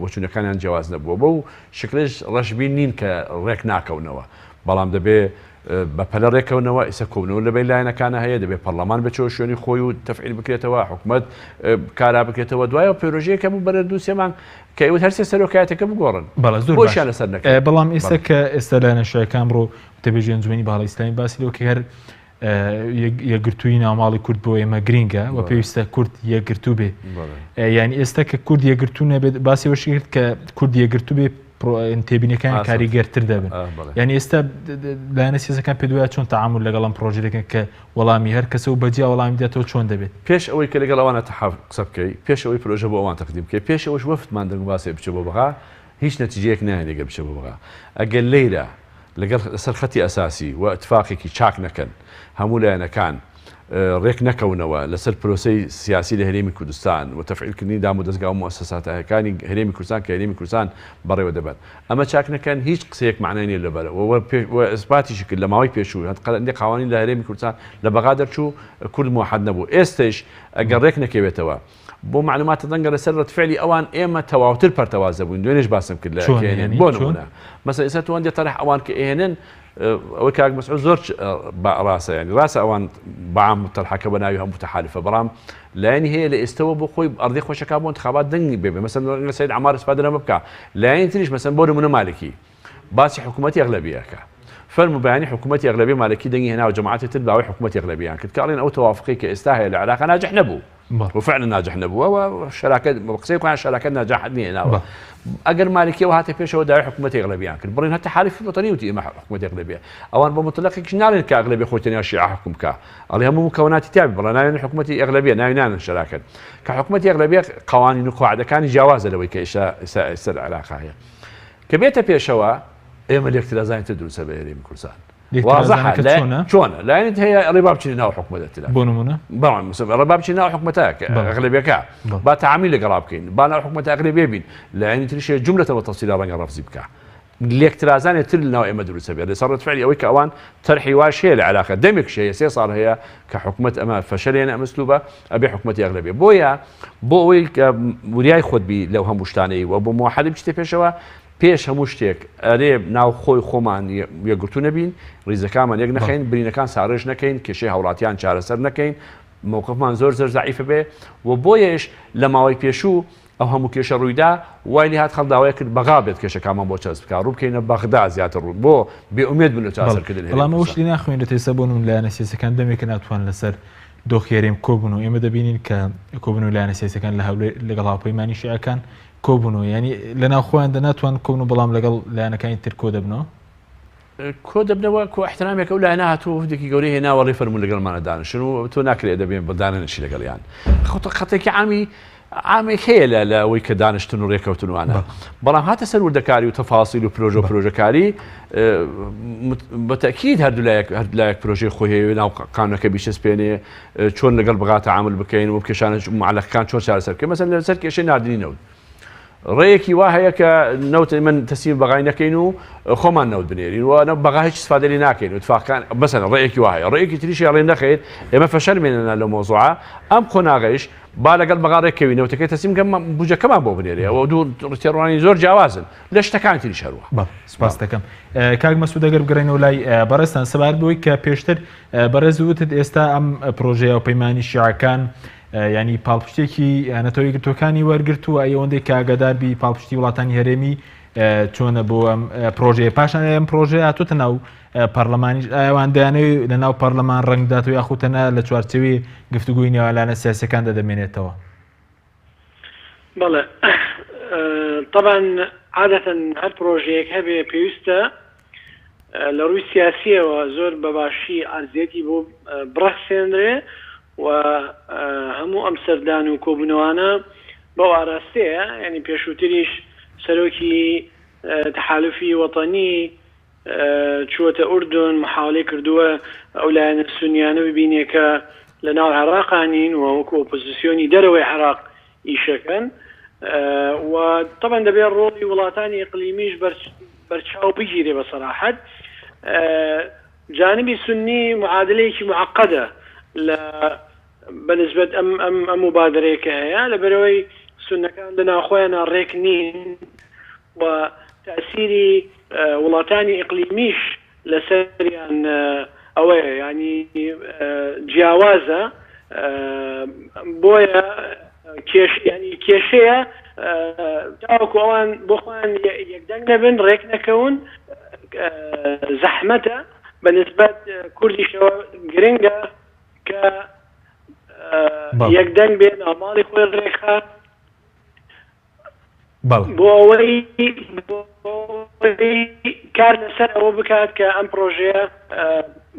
بۆچوونەکانیان جیاواز نەبووە بەو شکلش ڕەشبین نین کە ڕێک ناکەونەوە بەڵام دەبێ بە پەلە ڕێکەونەوە ئێستا کۆبنەوە لەبێ لایەنەکانە هەیە دەبێت پەرلەمان بچەوە شوێنی خۆی و تەفعیل بکرێتەوە حکوومەت کارا بکرێتەوە دوایەوە پێرۆژەیەکە بوو بەرە دووسێمان کە ئەوت هەرسێ سەرۆکایەتەکە بگۆڕن بۆشیان لەسەر نەکە بەڵام ئێستا کە ئێستا لایەنە شیعەکان ڕۆ تەبێژی ئەنجومەنی باڵای ئیسلامی باسی لەوە کە هەر یەکگرتووی ناوماڵی کورد بۆ ئێمە گرینگە و پێویستە کورد یەکگرتوو بێ ینی ئێستا کە کورد یەکگرتوو نەبێت باسی وەشی کرد کە کورد یەکگرتوو بێ تێبینەکان کاریگەرتر دەبن ینی ئێستا لایەنە سیاسەکان پێ دوایە چۆن تەعامل لەگەڵ ئەم پرۆژە دەکەن کە وەڵامی هەر کەسە و بەجیا وەڵامی دێتەوە چۆن دەبێت پێش ئەوەی کە لەگەڵ ئەوانە قسە بکەی پێش ئەوەی پرۆژە بۆ ئەوان تەقدیم بکەی پێش ئەوەش وەفتمان دەنگ باسێ بچێ بۆ بەغا هیچ نەتیجەیەک نایە لەگەڵ بچێ بۆ بەغا ئەگەر لەیرە لەگەڵ سەر خەتی ئەساسی و اتفاقێکی چاک نەکەن هەموو لایەنەکان ڕێک نەکەونەوە لەسەر پرۆسەی سیاسی لە هەرێمی کوردستان و تەفعیلکردنی دام و دەستگا و موسساتەکانی هەرێمی کوردستان کە هەرێمی کوردستان بەڕێوە دەبێت ئەمە چاک نەکەن هیچ قسەیەک معنای نیە لەبەرەوە ئەسباتیشی کرد لە ماوەی پێشوو هەندێک قوانین لە هەرێمی کوردستان لە بەغا دەرچوو کورد موحەد نەبوو ئێستش ئەگەر ڕێک نەکەوێتەوە بۆ معلوماتە دەنگە لەسەر ڕەتفعلی ئەوان ئێمە تەواوتر پەرتەوازە بووین دوێنێش باسم کرد لە بۆ نمونە مەسەڵەن ئێستا توان دێ تەرەح ئەوان کە ئێهێنن ئەوەی کاک مەسعود زۆر ڕاستە ینی ڕاستە ئەوان بەعام تەرحەکە بە ناوی هەموو تەحالفە بەڵام لایەنی هەیە لە ئێستەوە بۆ خۆی ئەڕدەی خۆشەکە بۆ انتخابات دەنگی بێبێ مەسەڵەن سەید عەمار ئیسپادە لەمە بکە لایەنی تریش مەسەڵەن بۆ نمونە مالکی باسی حکوومەتی ئەغلەبیەکە فەرموو بەیانی حکوومەتی ئەغلەبی مالکی دەنگی هێنا و جەماعەتی تر باوەی حکوومەتی ئەغلەبییان کرد کە ئەڵێن ئەو تەوافقی کە ئێستا هەیە لە عێراق ناجح نەبوو وفعلا ناجح نەبووە و شەراکە قسەیەکیان شەراکە ناجحت نییە ناوە ئەگەر مالکیەوە هاتە پێشەوە داوای حکوومەتی ئەغلەبییان کرد بڵێن هەتا حالیفی وەتەنی وتی ئێمە حکوومەتی ئەغلەبیە ئەوان بە مطلقێکی ناڵێن کە ئەغلەبی خۆتەنیا شیعە حکوم بکە ئەڵێ هەموو مکەوناتی تیابی بڵێن ناوێن حکوومەتی ئەغلەبیە ناوی نانن شەراکەن کە حکوومەتی ئەغلەبیە قوانین و قواعدەکانی جیاوازە لەوەی کە ئێستا عێراق هەیە کە بێتە پێشەوە ئێمە لە اختلازانی تر دروستە بە هەرێمی کوردستان واضحة چۆنە لایەنت هەیە ڕێبا بچینە ناو حکومەتە بۆ نمونە بەڵام ڕێبا بچینە ناو حکومەتە ئەغلبیەکە با تەعامیل لەگەڵا بکەین با ناو حکومەتە ئەغلبیە بین لایەنی تریشێ جوملەتەوە تەفسیلا ڕەنگە ڕەفزی بکە لێکترازانێت تر لەناو ئێمە دروستە بێت لەسەر ڕەتفعلی ئەوەی کە ئەوان تەرحی واش هەیە لە علاقە دەمێک شەیە 3 ساڵ هەیە کە حکومەت ئەمە فەشەلێنە ئەمەسلوبە ئەبێ حکومەتی ئەغلبیە بۆیە بۆ ئەوەی کە وریای خۆتبی لەو هەموو شتانەی و بۆ موحەلی بچتە پێشەوە پێش هەموو شتێک ئەرێ ناو خۆی خۆمان یەکگرتو نەبین ڕیزەکانمان یەک نەخەین برینەکان ساڕێژ نەکەین کێشەی هاوڵاتیان چارەسەر نەکەین مووقفمان زۆر زەعیفە بێ و بۆیەش لە ماوەی پێشوو ئەو هەموو کێشە ڕوویدا وای هات خەڵداوای کرد بەغا بێت کێشەکانمان بۆ چەسب بکە ڕوو بکەینە بەغدا زیاتر ڕوو بۆ بێئومێد بن لە چاسەرکردن بەڵام ئەو شتی ناخوێنێت ئێستا بۆ نمونە لایەنە سیاسەکان دەمێکە ناتوان لەسەر دۆخێریم کۆبوون و ئێمە دەبینین کە کۆبوون و لایەنە سیاسەکان لەگەڵ هاوپەیمانی شیعەکان کۆبوون و ینی لەناو خۆیاندا ناتوان کۆبن و بەڵام لەگەڵ لایەنەکانی تر کۆ دەبنەوە کۆ دەبنەوە کۆ احترامێک ئەو لایەنە هاتووە هەفتێکی گەورەی هێناوەڕێ فەرموو لەگەڵمانە دانیشتن و تۆ ناکرێت دەبێن بەدانەنشی لەگەڵیان خەتێکی عامێک هەیە لە ئەوەی کە دانیشتن و ڕێکەوتنوانە بەڵام هاتە سەر وردەکاری و تەفاسیل و پرۆژەکاری بەتەکید هەردوولایەک پرۆژەی خۆی هەیە ناو قانونەکە بیشەسپێنێ چۆن لەگەڵ بەغاتە عامل بکەین و کێشانە معلەکەکان چۆن چارەسەر بکەین مەسەن لەسەر کێشەی ناردنی نەوت ڕێیەکی وا هەیە کە نەوت من تەسیر بەغای نەکەین و خۆمان نەوت بنێرین و بەغا هیچ سفادەری ناکەین و اتفاقان بەسەن ڕێیەکی وا هەیە ڕێیەکی تریشی ڕێ نەخێت ئێمە فەشەرمێنە لە مۆزوعە ئەم خۆناغەیش با لەگەڵ بەغا ڕێکەوی نەوتەکەی تەسیم بوجەکەمان بۆ بنێرێ ئەوە دوو ڕێڕوانی زۆر جیاوازن لە شتەکان تریش هەروە سپاس دەکەم کاک مەسعود ئەگەر بگەڕێنەوە لای بەڕێستان سەبارەت بەوەی کە پێشتر بەڕێز وتت ئێستا ئەم پرۆژەیە و پەیمانی شیعەکان ینی پاڵپشتێکی نەتەوەی گرتوەکانی وەرگرتووە ئەوەندەی کاگەداربی پاڵپشتی وڵاتانی هەرێمی چۆنە بۆ ئەم پرۆژەیە پاشان ئەم پرۆژەیە هاتووەتە ناو پەرلەمانی ئەوان دەیانەوێت لە ناو پەرلەمان ڕەنگداتەوە یاخوتەنە لە چوارچەوەی گفتوگوی نێوانلایەنە سیاسیەکاندا دەمێنێتەوە بەڵێ طبعا عادەتەن هەر پرۆژەیەک هەبێ پێویستە لە ڕووی سیاسیەوە زۆر بەباشی ئارزێتی بۆ بڕەخسێنرێ و هەموو ئەم سەردان و کۆبوونەوانە بەو ئاراستەیە ینی پێشووتریش سەرۆکی تەحالوفی وەتەنی چووەتە ئوردن محاولەی کردووە ئەو لایەنە سونیانە ببینێ کە لە ناو عێراقانین و وەکو ئۆپۆزیسیۆنی دەرەوەی عێراق ئیشەکەن و طبعا دەبێت ڕۆڵی وڵاتانی ئیقلیمیش بەرچاو بگیرێ بە سەراحەت جانبی سنی معادلەیەکی معقدە بەنسبەت ئەم مبادرەیەکە هەیە لەبەرەوەی سونەکان لەناوخۆیانە ڕێک نین و تأسیری وڵاتانی ئیقلیمیش لەسەریان ئەوەیە ینی جیاوازە بۆیە کێشەیە تاوەکو ئەوان بۆ خۆیان یەکدەنگ نەبن ڕێک نەکەون زەحمەتە بەنسبەت کوردیشەوە گرنگە کە یەکدەنگ بێن ئاماڵی خۆی ڕێکخە بۆ ئەوەی کار لەسەر ئەوە بکات کە ئەم پرۆژەیە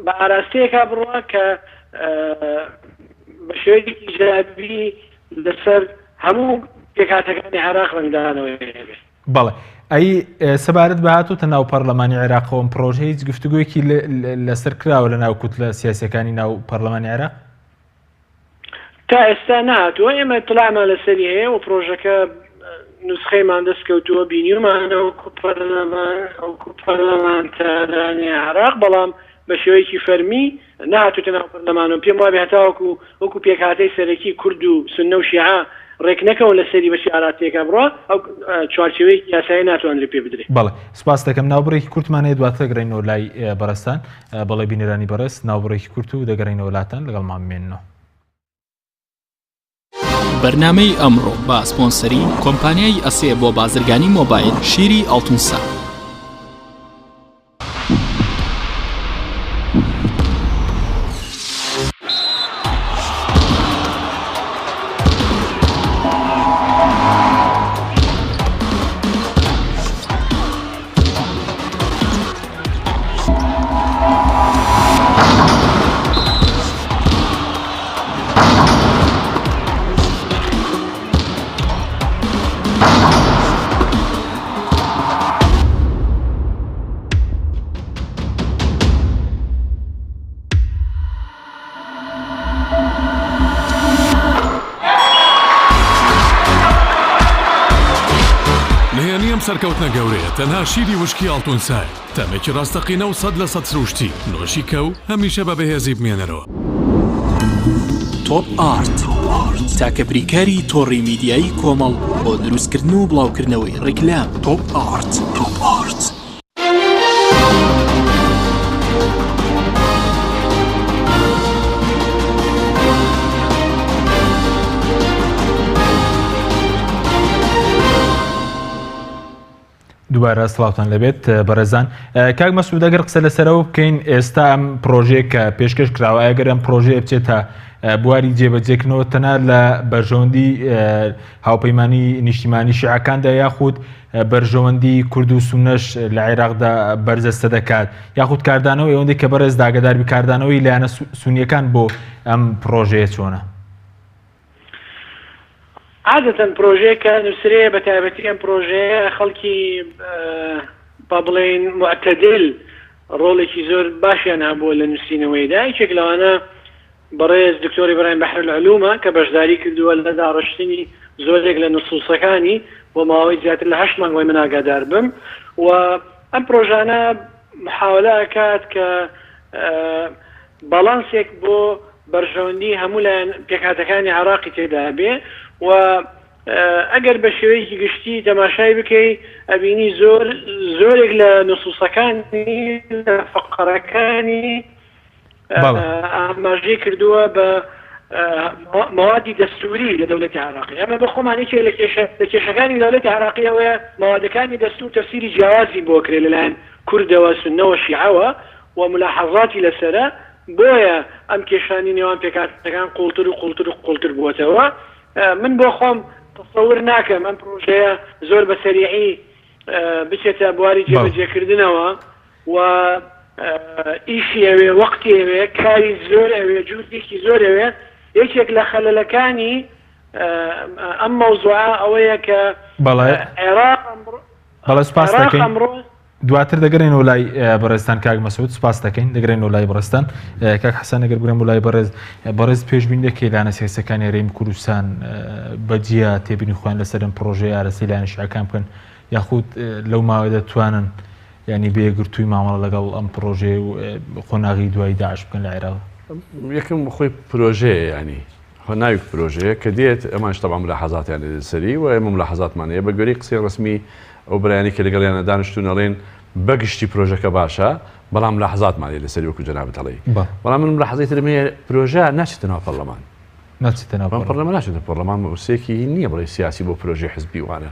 بە ئاراستەیەکا بڕوە کە بە شێوەیەکی ئیجابی لەسەر هەموو پێکهاتەکانی عێراق ڕەنگدانەوەی هەبێت. بەڵێ ئەی سەبارەت بە هاتووتە ناو پەرلەمانی عێراقەوەم پرۆژە هیچ گفتوگویەکی لەسەر کراوە لە ناو کوتلە سیاسەکانی ناو پەرلەمانی عێراق؟ تا ئێستا نهاتووە ئێمە اطلاعمان لەسەری هەیە و پرۆژەکە نسخەیمان دەستکەوتووە بینیومانە وەکو پەرلەمانتەرانی عێراق بەڵام بە شێوەیەکی فەرمی نهاتووتە ناو پەرلەمان و پێم وابێ هەتا وەکو پێکهاتەی سەرەکی کورد و سوننە و شیعە ڕێک نەکەون لەسەری بەشی ئاراتێکە بڕۆ ئەو چوارچێوەیەکی یاسایی ناتوانرێ پێ بدرێت. بەڵێ سپاس دەکەم ناوبڕێکی کورتمان هەیە دواتر دەگەڕێنەوە لای بەڕێستان بەڵێ بینەرانی بەڕێز ناوبڕێکی کورت و دەگەڕێنەوە وڵاتان لەگەڵمان بمێننەوە. بەرنامەی ئەمڕۆ بە سپۆنسەری کۆمپانیای ئەسێ بۆ بازرگانی مۆبایل شیری ئەڵتونسا. سەرکەوتنە گەورەیە تەنها شیری وشکی ئاڵتونسای تەمێکی ڕاستەقینە و 100% سروشتی نۆشی کە و هەمیشە بە بەهێزی بمێنەرەوە. تۆپ ئارت تاکە بریکاری تۆڕی میدیایی کۆمەڵ بۆ دروستکردن و بڵاوکردنەوەی ڕیکلام. تۆپ ئارت. دووبارە سڵاوتان لەبێت بەڕێزان. کاک مەسعود ئەگەر قسە لەسەرەوە بکەین ئێستا ئەم پرۆژەیە کە پێشکەش کراوە ئەگەر ئەم پرۆژەیە بچێتە بواری جێبەجێکردنەوە تەنها لە بەرژەوەندی هاوپەیمانی نیشتیمانی شیعەکاندا یاخود بەرژەوەندی کورد و سونەش لە عێراقدا بەرزەستە دەکات یاخود کاردانەوەی ئەوەندەی کە بەڕێز داگەداربی کاردانەوەی لایەنە سونیەکان بۆ ئەم پرۆژەیە چۆنە؟ عادەتەن پرۆژەیەکە نووسرەیە بە تایبەتی ئەم پرۆژەیە خەڵکی با بڵێن معتەدل ڕۆڵێکی زۆر باشیان هەبووە لە نووسینەوەیدا. یەکێک لەوانە بەڕێز دکتۆری بەڕێن بەحرالعلومە کە بەشداری کردووە لە داڕشتنی زۆرێک لە نوسوسەکانی بۆ ماوەی زیاتر لە 8 مانگەوەی من ئاگادار بم و ئەم پرۆژانە محاولە ئەکات کە باڵانسێک بۆ بەرژەوەندی هەموو لایەن پێکهاتەکانی عێراقی تێدا بێ و ئەگەر بە شێوەیەکی گشتی تەماشای بکەی ئەبینی زۆرێک لە نوسوسەکانی لە فەقەرەکانی ئاماژەی کردووە بە موادی دەستوری لە دەوڵەتی عێراقی. ئەمە بە خۆمانێکی لە کێشەکانی دەوڵەتی عێراقی ئەوەیە موادەکانی دەستور تەفسیری جیاوازی بۆ کرێ لەلایەن کوردەوە سونەوە شیعەوە و ملاحەزاتی لەسرە بۆیە ئەم کێشانی نێوان پێکهاتەکان قوڵتر بووەتەوە. من بۆ خۆم تەسەور ناکەم ئەم پرۆژەیە زۆر بە سەریعی بچێتە بواری جێبەجێکردنەوە و ئیشی ئەوێ وەقتی ئەوێ کاری زۆر ئەوێ جوودێکی زۆر ئەوێ. یەکێک لە خەلەلەکانی ئەم مەوزوعە ئەوەیە کە عێراق ئەمڕۆ دواتر دەگەڕێنەوە لای بەڕێستان کاک مەسعود سپاس دەکەین دەگەڕێنەوە لای بەڕێستان کاک حەسەن ئەگەر بگرێم بۆ لای بەڕێز پێشبین دەکەی لایەنە سیاسەکانی هەرێمی کوردستان بەجیا تێبینی خۆیان لەسەر ئەم پرۆژەی ئارەسی لایەنە شیعەکان بکەن یاخود لەو ماوەیە دەتوانن ینی بێگرتووی مامەڵە لەگەڵ ئەم پرۆژێ و خۆناغی دوایی داعش بکەن لە عێراق؟ یەکەم خۆی پرۆژەیە ینی هۆناویک پرۆژەیە کە دێت ئەمانش تەبعا ملاحەزاتیان لەسەری و ئێمە ملاحەزاتمانەیە بە گوێرەی قسەی ڕسمی ئەو بەرایانی کە لەگەڵیانە دانیشتوون ئەڵێن بەگشتی پرۆژەکە باشە بەڵام ملاحەزاتمانێ لەسەری وەکو جەنابەت ئەڵێ. بەڵام من ملاحەزەی ترمێ پرۆژە ناچێتە ناو پەرلەمان پەرلەمان ناچێتە پەرلەمان وسێکی نییە بڵێ سیاسی بۆ پرۆژەی حزبی وانە.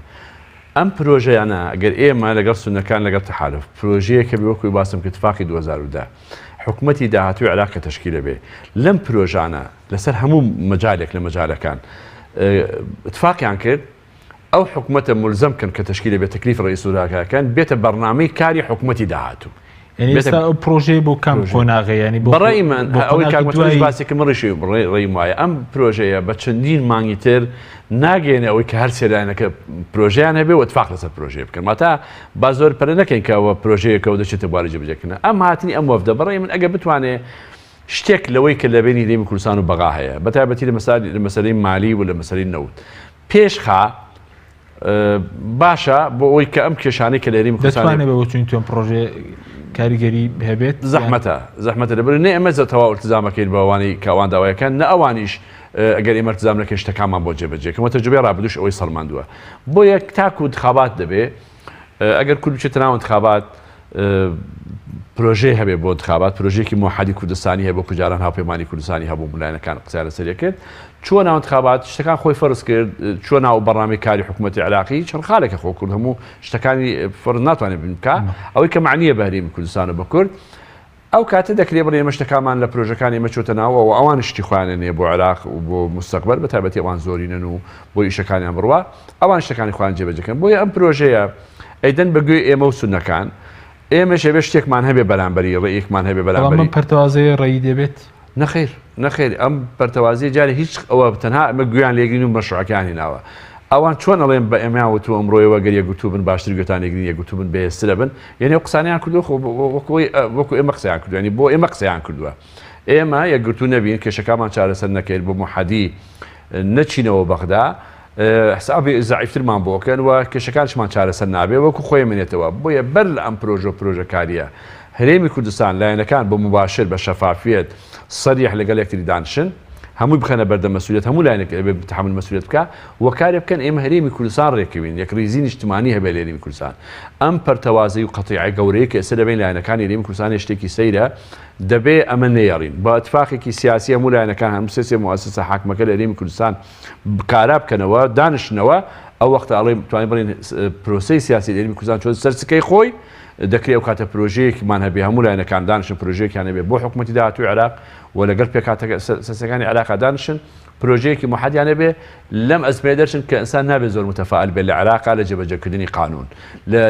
ئەم پرۆژەیانە ئەگەر ئێمە لەگەڵ سونەکان لەگەڵ تەحالف پرۆژەیە کە بوەکوی باسم کە اتفاقی 2010 حکوومەتی داهاتووی عێراق کە تەشکیلە بێ لەم پرۆژانە لەسەر هەموو مەجالێک لە مەجالەکان اتفاقیان کرد ئەو حکوومەتە ملزم کەن کە تەشکیلە بێت تەکلیف ڕئیس وزراکان بێتە بەرنامەی کاری حکوومەتی داهاتوو. پرۆژەی بۆ کەم خۆناغەیانی بەڕێی من ئەوەی کاکمەتوی باسێکە من ڕیشی ڕێیم وایە ئەم پرۆژەیە بە چەندین مانگی تر ناگەێنێ ئەوەی کە هەر سێلایەنەکە پرۆژیان هەبێ و اتفاق لەسەر پرۆژێ بکەن ماتا با زۆر پەرە نەکەین کە ئەوە پرۆژەیەکە و دەچێتە بواری جێبەجێکردن. ئەم هاتنی ئەم وەفدە بەڕێی من ئەگە بتوانێ شتێک لەوەی کە لە بینی هەرێمی کوردستان و بەغا هەیە بەتایبەتی لە مەسەلەی مالی و لە مەسەلەی نەوت پێشخا باشە بۆ ئەوی کە ئەم کێشانەی کە لە هەرێمی کوردستان دەتوانێت بەوەچوین تۆم پرۆژێ کاریگەری هەبێت زەحمەتە لەبەر نێ ئەمە زەتەوا ئیلتزامەکەین بەوانی کاوان داوایەکان نە ئەوانیش ئەگەر ئێمە ئیلتزام نەکەین شتەکانمان بۆ جێبەجێکەوە تەجروبەی ڕابردووش ئەوەی سەڵماندووە بۆ یەک تاکو انتخابات دەبێ ئەگەر کورد بچێتە ناو انتخابات پرۆژەی هەبێ بۆ انتخابات پرۆژێکی موحەدی کوردستانی هەیە بۆ کوجاران هاوپەیمانی کوردستانی هەبوو ملایەنەکان قسە لەسەر کرد چووە ناو انتخابات شتەکان خۆی فەرز کرد چووە ناو بەڕنامەی کاری حکوومەتی عێراقی چەند خاڵێکە خۆ کورد هەموو شتەکانی فەرز ناتوانێت بکە ئەوەی کە معنیە بە هەرێمی کوردستان و بە کورد ئەو کاتە دەکرێت بڵێ ئێمە شتەکانمان لە پرۆژەکانی ئێمە چۆتە ناوە و ئەوان شتی خۆیان هەیە بۆ عێراق و بۆ مستەقبەل بەتایبەتی ئەوان زۆرینن و بۆ ئیشەکانیان بڕوا ئەوان شتەکانی خۆیان جێبەجێکەن بۆیە ئەم پرۆژەیە ئەیدەن بەگوێ ئێمە و سونەکان ئێمە شێوێ شتێکمان هەبێ بەرامبەری ڕێیەکمان هەبێ بەرامبەری پەرتەوازەیە ڕێی دەبێت نەخێر ئەم پەرتەوازی جارێ هیچ ئەوە تەنها ئەمە گویان لێگرین و مەشروعەکانی ناوە ئەوان چۆن ئەڵێن بە ئێمەوەتو ئەمڕۆیەوە گەر یەکگوتوو بن باشتر گوێتانێگرین یەکگوتوو بن بەهێزترە بن یعنی ئەو قسانیان کردو وەکو ئێمە قسەیان کردو ینی بۆ ئێمە قسەیان کردووە ئێمە یەکگوتوو نەبین کێشەکانمان چارەسەر نەکەین بۆ موحەدی نەچینەوە بەغدا حسابی زعیفترمان بۆکەن و کێشەکانشمان چارەسەر نابێ وەکو خۆی منێتەوە بۆیە بەر لە ئەم پرۆژەکاریە هەرێمی کوردستان لایەنەکان بە مباشر بە شەفافیت سەریح لەگەڵ یەکتری دانشن هەمووی بخەنە بەردەم مەسئولیت هەموو لایەنێک تحمل مەسئولیت بکە و کارێ بکەن ئێمە هەرێمی کوردستان ڕێکەوین یەک ریزی نیشتیمانی هەبێ لە هەرێمی کوردستان ئەم پەرتەوازەی و قەتیعە گەورەیە کە ئێستا دەبێن لایەنەکانی هەرێمی کوردستان شتێکی سەیرە دەبێ ئەمە نێڕین بە ئەتفاقێکی سیاسی هەموو لایەنەکان هەموو سێ مؤسسە حاکمەکە لە هەرێمی کوردستان بکارا بکەنەوە دانشنەوە ئەو وەختە ئەڵێ توانین بڵێن پرۆسەی سیاسی لە هەرێمی کوردستان چۆن سەرچکەی خۆی دەکرێت ئەو کاتە پرۆژەیەکمان هەبێ هەموو لایەنەکان دانشن پرۆژەیەکیان هەبێ بۆ حکوومەتی داهاتووی عێراق و لەگەڵ پێکاتەکە سەرسەکانی عێراق دانشن پرۆژەیەکی موحەدیان هەبێ لەم ئەزمەیە دەرچن کە ئینسان نابێت زۆر متەفائل بێت لە عێراقا لە جێبەجێکردنی قانون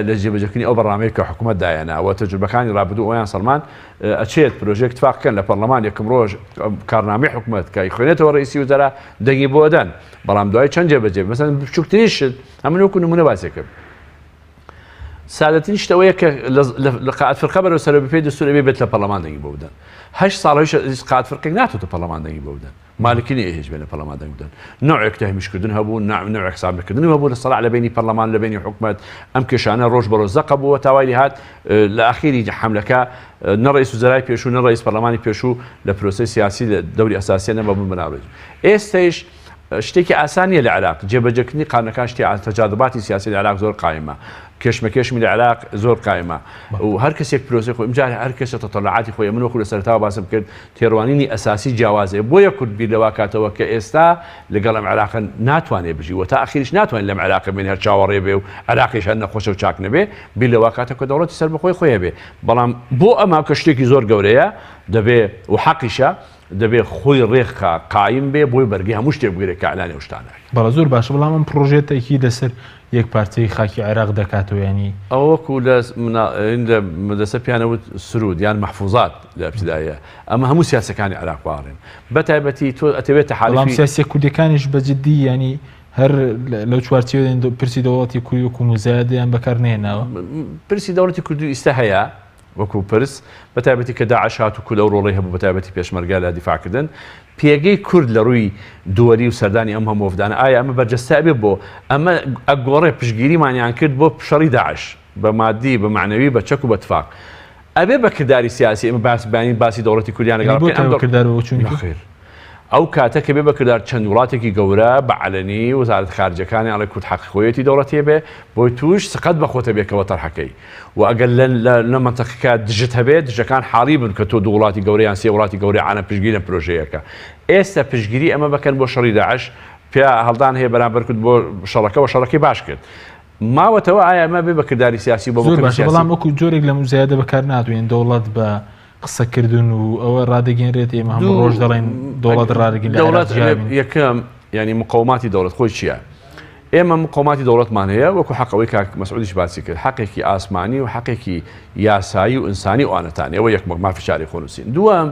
لە جێبەجێکردنی ئەو بەڕامەیە کە حکوومەت دایەناوە تەجروبەکانی ڕابردوو ئەویان سەڵمان ئەچێت پرۆژێک اتفاقکەن لە پەرلەمان یەکەم ڕۆژ کارنامەی حکوومەت کە خوێنێتەوە ڕئیسی وزەرا دەنگی بۆ دەن بەڵام دوای چەند جێبەجێ مەسەڵەن بچووکترین شت ئەمە وەکو نمونە باسێکە سادەترین شتەوەیە کە لە قائەت فەرقە بەرەو سەرۆکپێی دەستور ئەبێ بێت لە پەرلەمان دەنگی بۆ بدەن 8 ساڵەوەیش قائەت فەرقێک ناتوێتە پەرلەمان دەنگی بۆ بدەن مالکی نییە هیچ بێت لە پەرلەمان دەنگ بدەن نوعێک تەهمیشکردن هەبوو نوعێک حسابکردن هەبوو لە سەراع لە بینی پەرلەمان لە بینی حکوومەت ئەم کێشانە ڕۆژ بە ڕۆژ زەقە بووە تاوای هات لە ئاخیری حملەکە نە ڕئیس وزەرای پێشوو نە ڕئیس پەرلەمانی پێشوو لە پرۆسەی سیاسی لە دەوری ئەساسیە نەبوون بەناوڕێژ ئێستاش شتێکی ئاسانیە لە عێراق جێبەجێکردنی قانونەکان شتی تەجادباتی سیاسی لە عێراق زۆر قایمە کێشمەکێشمی لە عێراق زۆر قایمە و هەر کەسێک پرۆسەی خۆی ئەمجار هەر کەسە تەطەلعاتی خۆی من وەکو لە سەرتاوە باسم کرد تێڕوانینی ئەساسی جیاوازەیە بۆیە کورد بیر لەوا کاتەوە کە ئێستا لەگەڵ ئەم عێراق ناتوانێت بژی و تا ئەخیریش ناتوانێت لەم عێراق بێن هەر چاوەڕێ بێ و عێراقیش هەر نەخۆشە و چاک نەبێ بیر لەوا کاتە کە دەوڵەتی سەر بەخۆی خۆیە بێ بەڵام بۆ ئەمە کە شتێکی زۆر گەورەیە دەبێ و حەقیشە دەبێت خۆی ڕێخە قایم بێ بۆی بەرگی هەموو شتێک بگرێت کە ئەلانی شتانە بەڵە زۆر باشە بەڵام ئەم پرۆژێتێکی لەسەر یەک پارچەی خاکی عێراق دەکاتەوە ینی ئەوەکو لەدەسە پیانەوت سرود یان محفوظات لە ابتدایە ئەمە هەموو سیاسەکانی عێراق باڕێن بەتایبەتی تۆ ئەتەوێتە حاڵام سیاسی کوردەکانیش بەجددی ینی هەر لەو چوارچێوە پرسی دەوڵەتی کوردی و کوموزایدیان بەکارنێناوە پرسی دەوڵەتی کوردی ئیستا هەیە وەکو پرس بەتایبەتی کە داعش هات و کول ئەو ڕۆڵی هەبوو بەتایبەتی پێشمەرگا لە دیفاعکردن پێگەی کورد لە ڕووی دووەری و سەردانی ئەم هەموو وەفدانە ئایا ئەمە بەرجەستە بێ بۆ ئەمە ئەگۆڕێ پشگیریمانیان کرد بۆ پشەڕی داعش بە مادی بە معنەوی بە چەک و بەتفاق ئەبێ بەکردداری سیاسی ئەمە باسی دەوڵەتی کوردیان لەگەڵ ئەو کاتە کە بێ بەکردار چەند وڵاتێکی گەورە بە عەلەنی وەزارەت خارجەکانی ئەڵێ کورد حەقیقەتی دەوڵەتی بێ بۆی توش سقەت بەخۆتە بێکەوە تەرحەکەی و ئەگەر لە منتەقەکە دژت هەبێت دژەکان حاڵی بن کە تۆ دوو وڵاتی گەورەیان سێ وڵاتی گەورەی عانە پشگیری لە پرۆژەیەکە ئێستا پشگیری ئەمە بکەن بۆ شەڕی داعش پیا هەڵدان هەیە بەرامبەر کرد بۆ شەڕەکە و شەڕەکەی باش کرد ماوەتەوە ئایا ئەمە بێ بەکردداری سیاسی بۆ بەڵام وەکو جۆرێک لە موزایدە بەکار ناتوێن دەوڵەت بە قسەکردن و ئەوە ڕادەگەێنرێت ئێمە هەموو ڕۆژ دەڵێن دەوڵەت ڕاگەین دەوڵەت یەکەم ینی مقاوماتی دەوڵەت خۆی چییە؟ ئێمە مقاوماتی دەوڵەتمان هەیە وەکو حەقەوەی کاک مەسعودیش باسی کرد حەقێکی ئاسمانی و حەقێکی یاسایی و ئینسانی و ئانەتانی ئەوە یەک مافی شاری خۆنووسین دووەم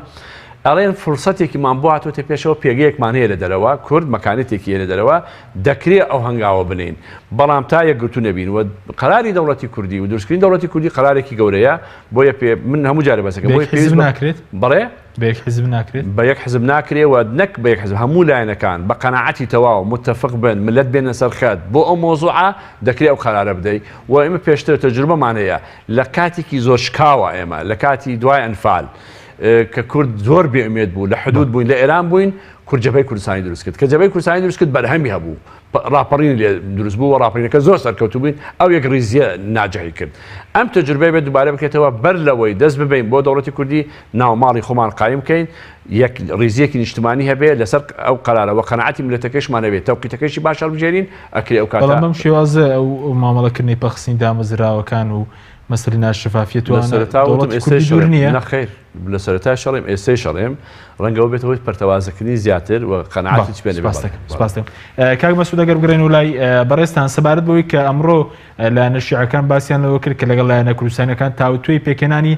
ئەڵێن فرسەتێکیمان بۆ هاتوۆتە پێشەوە پێگەیەکمان هەیە لە دەرەوە کورد مەکانێتێکی هەیە لە دەرەوە دەکرێت ئەو هەنگاوە بنین بەڵام تا یەکگرتو نەبین و قەراری دەوڵەتی کوردی و دروستکردنی دەوڵەتی کوردی قەرارێکی گەورەیە بۆیە من هەموو جارە بەسەکەم بۆی حزب ناکرێت بەڵێ بەیەک حزب ناکرێت بە یەک حزب ناکرێت و نەک بە یەک حزب هەموو لایەنەکان بە قەناعەتی تەواو متفق بن ملت بێنە سەر خەت بۆ ئەو مۆزوعە دەکرێت ئەو قەرارە بدەیت و ئێمە پێشتر تەجروبەمان هەیە لە کاتێکی زۆر شکاوە ئێمە لە کاتی دوای ئەنفال کە کورد زۆر بێئومێد بوو لە حدود بووین لە ئێران بووین کورد جەبهەی کوردستانی دروست کرد کە جەبهەی کوردستانی دروست کرد بەرهەمی هەبوو ڕاپەڕین لێ دروست بوو و ڕاپەڕینەکە زۆر سەرکەوتوو بووین ئەو یەک ڕیزیە ناجەهی کرد ئەم تەجروبەی بێت دووبارە بکرێتەوە بەر لەوەی دەست ببین بۆ دەوڵەتی کوردی ناوماڵی خۆمان قایم بکەین یەک ڕیزیەکی نیشتمانی هەبێ لەسەر ئەو قەرارەوە قەناعەتی ملەتەکەشمان هەبێت تەوقیتەکەشی باش هەڵبژێرین ئەکرێ ئەو کاتە بەڵام شێوازە ئەو مامەڵەکردنی پەخسین دامەزراوەکان و مەسەلی ناشفافیت نەخێر لە سەرەتای شەڕێم ئێستای شەڕێم ڕەنگەوە بێتەوەی پەرتەوازەکردنی زیاتر و قەناعەتی سپاس کاک مەسعود ئەگەر بگرێن و لای بەڕێستان سەبارەت بەوەی کە ئەمڕۆ لایەنە شیعەکان باسییان لەوە کرد کە لەگەڵ لایەنە کوردستانیەکان تاوتوێی پێکەنانی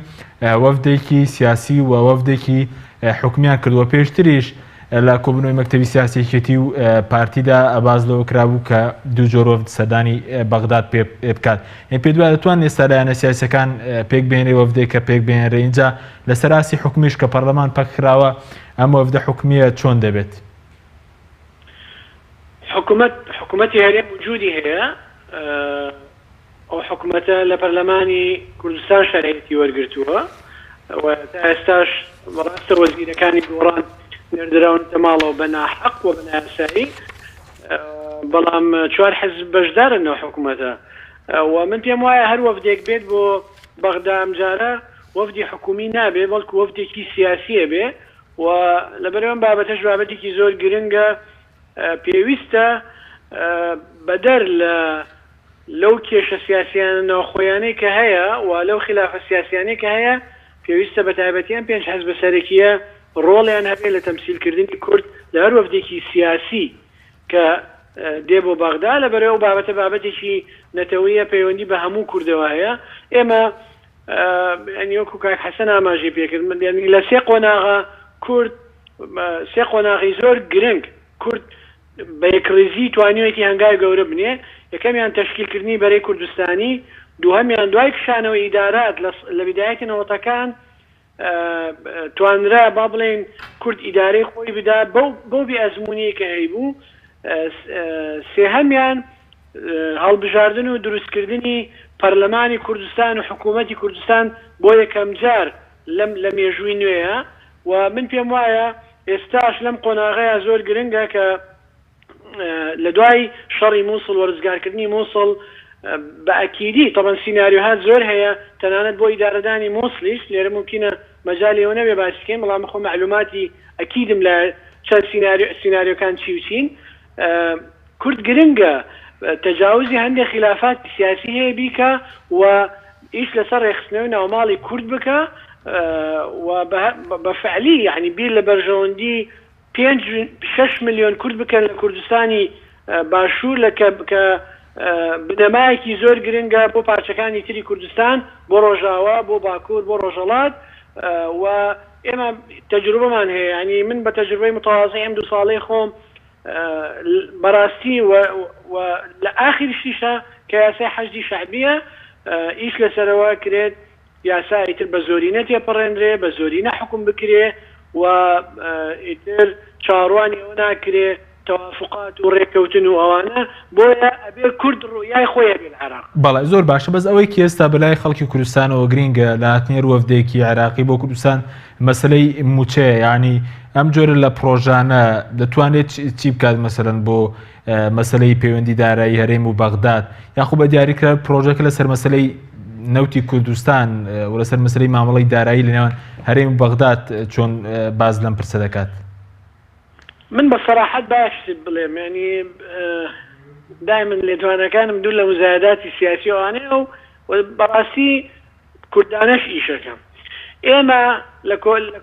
وەفدێکی سیاسی و وەفدێکی حکومیان کردووە پێشتریش لە کۆبنەوەی مەکتەبی سیاسیەتی و پارتیدا ئەباز لەوە کرابوو کە دوو جۆر وەفد سەردانی بەغداد پێ بکات پێ دوای دەتوان ئێستا لایەنە سیاسەکان پێک بێنێ وەفدێک کە پێک بێنرێ اینجا لە سەراسی حکومیش کە پەرلەمان پەکراوە ئەم وەفدە حکومیە چۆن دەبێت؟ حکوومەتی هەرێم وجودی هەیە ئەو حکوومەتە لە پەرلەمانی کوردستان شارەتی وەرگرتووە تا ئێستاش بەڕاستە وەزیرەکانی گۆڕان نێردراونتە ماڵەوە بە ناحەق و بە نایاسایی بەڵام 4 حزب بەشدارن ئەو حکوومەتە و من پێم وایە هەر وەفدێک بێت بۆ بەغدا ئەمجارە وەفدی حکومی نابێ بەڵکو وەفدێکی سیاسیە بێ و لەبەرەوەم بابەتەش بابەتێکی زۆر گرنگە پێویستە بەدەر لەو کێشە سیاسیانەوە خۆیانەی کە هەیە و لەو خلافە سیاسیانەی کە هەیە پێویستە بە تایبەتیان 5 حزب سەرەکیە ڕۆڵیان هەبێت لە تەمسیلکردنی کورد لە هەر وەفدێکی سیاسی کە دێ بۆ بەغدا لەبەرەوە بابەتە بابەتێکی نەتەوەیە پەیوەندی بە هەموو کوردەوە هەیە ئێمە ئەنیۆکو کاک حەسەن ئاماژەی پێکرد لە 3 قۆناغا کورد 3 قۆناغی زۆر گرنگ کورد بە یەکڕێزی توانیوێتی هەنگاوی گەورە بنێ یەکەمیان تەشکیلکردنی بەرەی کوردستانی دووهەمیان دوای کشانەوە ئیدارات لە بیدایەتی نەوەتەکان توانرا با بڵێن کورد ئیدارەی خۆی بدا بۆ بێ ئەزمموی کە هەیبوو سێهەمیان هەڵبژاردن و دروستکردنی پەرلەمانی کوردستان و حکوومەتی کوردستان بۆ یەکەم جار لە مێژووی نوێیە و من پێم وایە ئێستاش لەم قۆناغەیە زۆر گرنگە کە لە دوای شەڕی مووسڵ وەرزگارکردنی مووسڵ بە ئەکیدی تەبەن سیناریۆهات زۆر هەیە تەنانەت بۆ ئیدارەدانی مووسڵیش لێرە ممکنە مەجالی ئەوە نەبێ باسی بکەین بەڵام خۆ معلوماتی ئەکیدم لە چەند سیناریۆکان چی وچین کورد گرنگە تەجاوزی هەندێک خلافات سیاسی هەیە بیکە و ئیش لەسەر ڕێخستنەوەی ناوماڵی کورد بکە و بەفعلی یعنی بیر لە بەرژەوەندی 5-6 ملیۆن کورد بکەن لە کوردستانی باشوور کە بنەمایەکی زۆر گرنگە بۆ پارچەکانی تری کوردستان بۆ ڕۆژاوا بۆ باکوور بۆ ڕۆژەڵات و ئێمە تەجروبەمان هەیە ینی من بە تەجروبەی متەوازی ئەم 2 ساڵەی خۆم بەڕاستی و لە ئاخریشیشە کە یاسای حەشدی شەعبیە ئیش لەسەرەوە کرێت یاسا ئیتر بە زۆرینە تێپەڕێنرێ بە زۆرینە حکوم بکرێ و ئیتر چاڕوانی ئەوە ناکرێ توافقات و ڕێککەوتن و ئەوانە بۆیە ئەبێ کورد ڕوویای خۆیە بێت عێراق. بەڵێ زۆر باشە بەس ئەوەی کە ئێستا بەلای خەڵکی کوردستانەوە گرینگە لە هاتنێر وەفدێکی عێراقی بۆ کوردستان مەسلەی موچەیە ینی ئەم جۆرە لە پرۆژانە دەتوانێت چی بکات مەسەرەن بۆ مەسلەی پەیوەندی دارایی هەرێم و بەغداد یاخوو بە دیاریکرا پرۆژەکە لەسەر مەسلەی نەوتی کوردستان و لەسەر مەسلەی مامەڵەی دارایی لەنێوان هەرێم و بەغداد چۆن باز لەم پرسە دەکات؟ من بصراحة باش بڵێم ینی دائما لێدوانەکانم دوو لە مزایداتی سیاسی ئەوانەیە و بەڕاستی کوردانەش ئیشەکەم ئێمە لە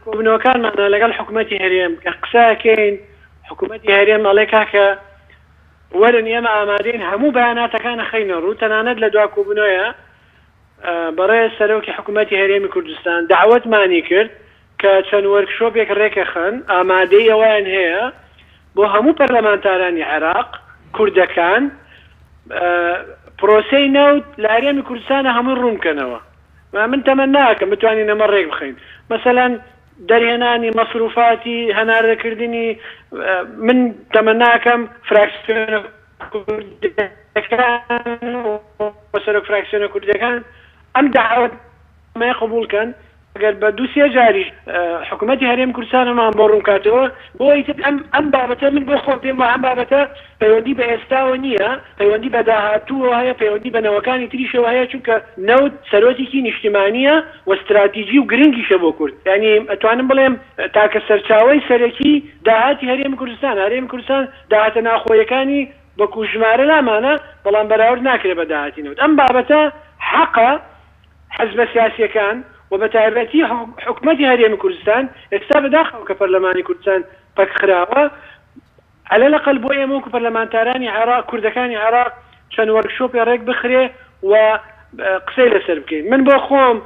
کۆبنەوەکانمانە لەگەڵ حکوومەتی هەرێم کە قساکەین حکوومەتی هەرێم ئەڵێ کاکە وەرن ئێمە ئامادەین هەموو بەیاناتەکان خەینە ڕوو تەنانەت لە دوا کۆبنەوەیە بەڕێز سەرۆکی حکوومەتی هەرێمی کوردستان دعوەتمانی کرد کە چەند وەرکشۆپێک ڕێکەخەن ئامادەی ئەویان هەیە بۆ هەموو پەرلەمانتارانی عێراق کوردەکان پرۆسەی نەوت لە هەرێمی کوردستانە هەموو ڕوونکەنەوە من تەمەن ناکەم بتوانین ئەمە ڕێک بخەین مەسەلەن دەرهێنانی مەسروفاتی هەناردەکردنی من تەمەن ناکەم فراکسیۆنە کوردەکان وەسەرۆک فراکسیۆنە کوردەکان ئەم داوەتمەیە قبوڵکەن ئەگەر بە 2-3 جاریش حکوومەتی هەرێم کوردستانەمان بۆ ڕوونکاتەوە بۆ ئەم بابەتە من بۆ خۆم پێم ئەم بابەتە پەیوەندی بە ئێستاوە نییە پەیوەندی بە داهاتووە هەیە پەیوەندی بە نەوەکانی تریشەوە هەیە چونکە نەوت سەرۆتێکی نیشتیمانیە و استراتیژی و گرنگیشە بۆ کورد ینی ئەتوانم بڵێم تاکە سەرچاوەی سەرەکی داهاتی هەرێمی کوردستان هەرێمی کوردستان داهاتە ناخۆیەکانی بە کوژمارە لامانە بەڵام بەراورد ناکرێت بە داهاتی نەوت ئەم بابەتە حەقە حەزبە سیاسیەکان و بە تایبەتی حکوومەتی هەرێمی کوردستان ئێستا بەداخەوە کە پەرلەمانی کوردستان پەکخراوە عەلە لەقەل بۆ ئێمە وەکو پەرلەمانتارانی عێراق کوردەکانی عێراق چەند وەرکشۆپی ڕێک بخرێ و قسەی لەسەر بکەین من بۆ خۆم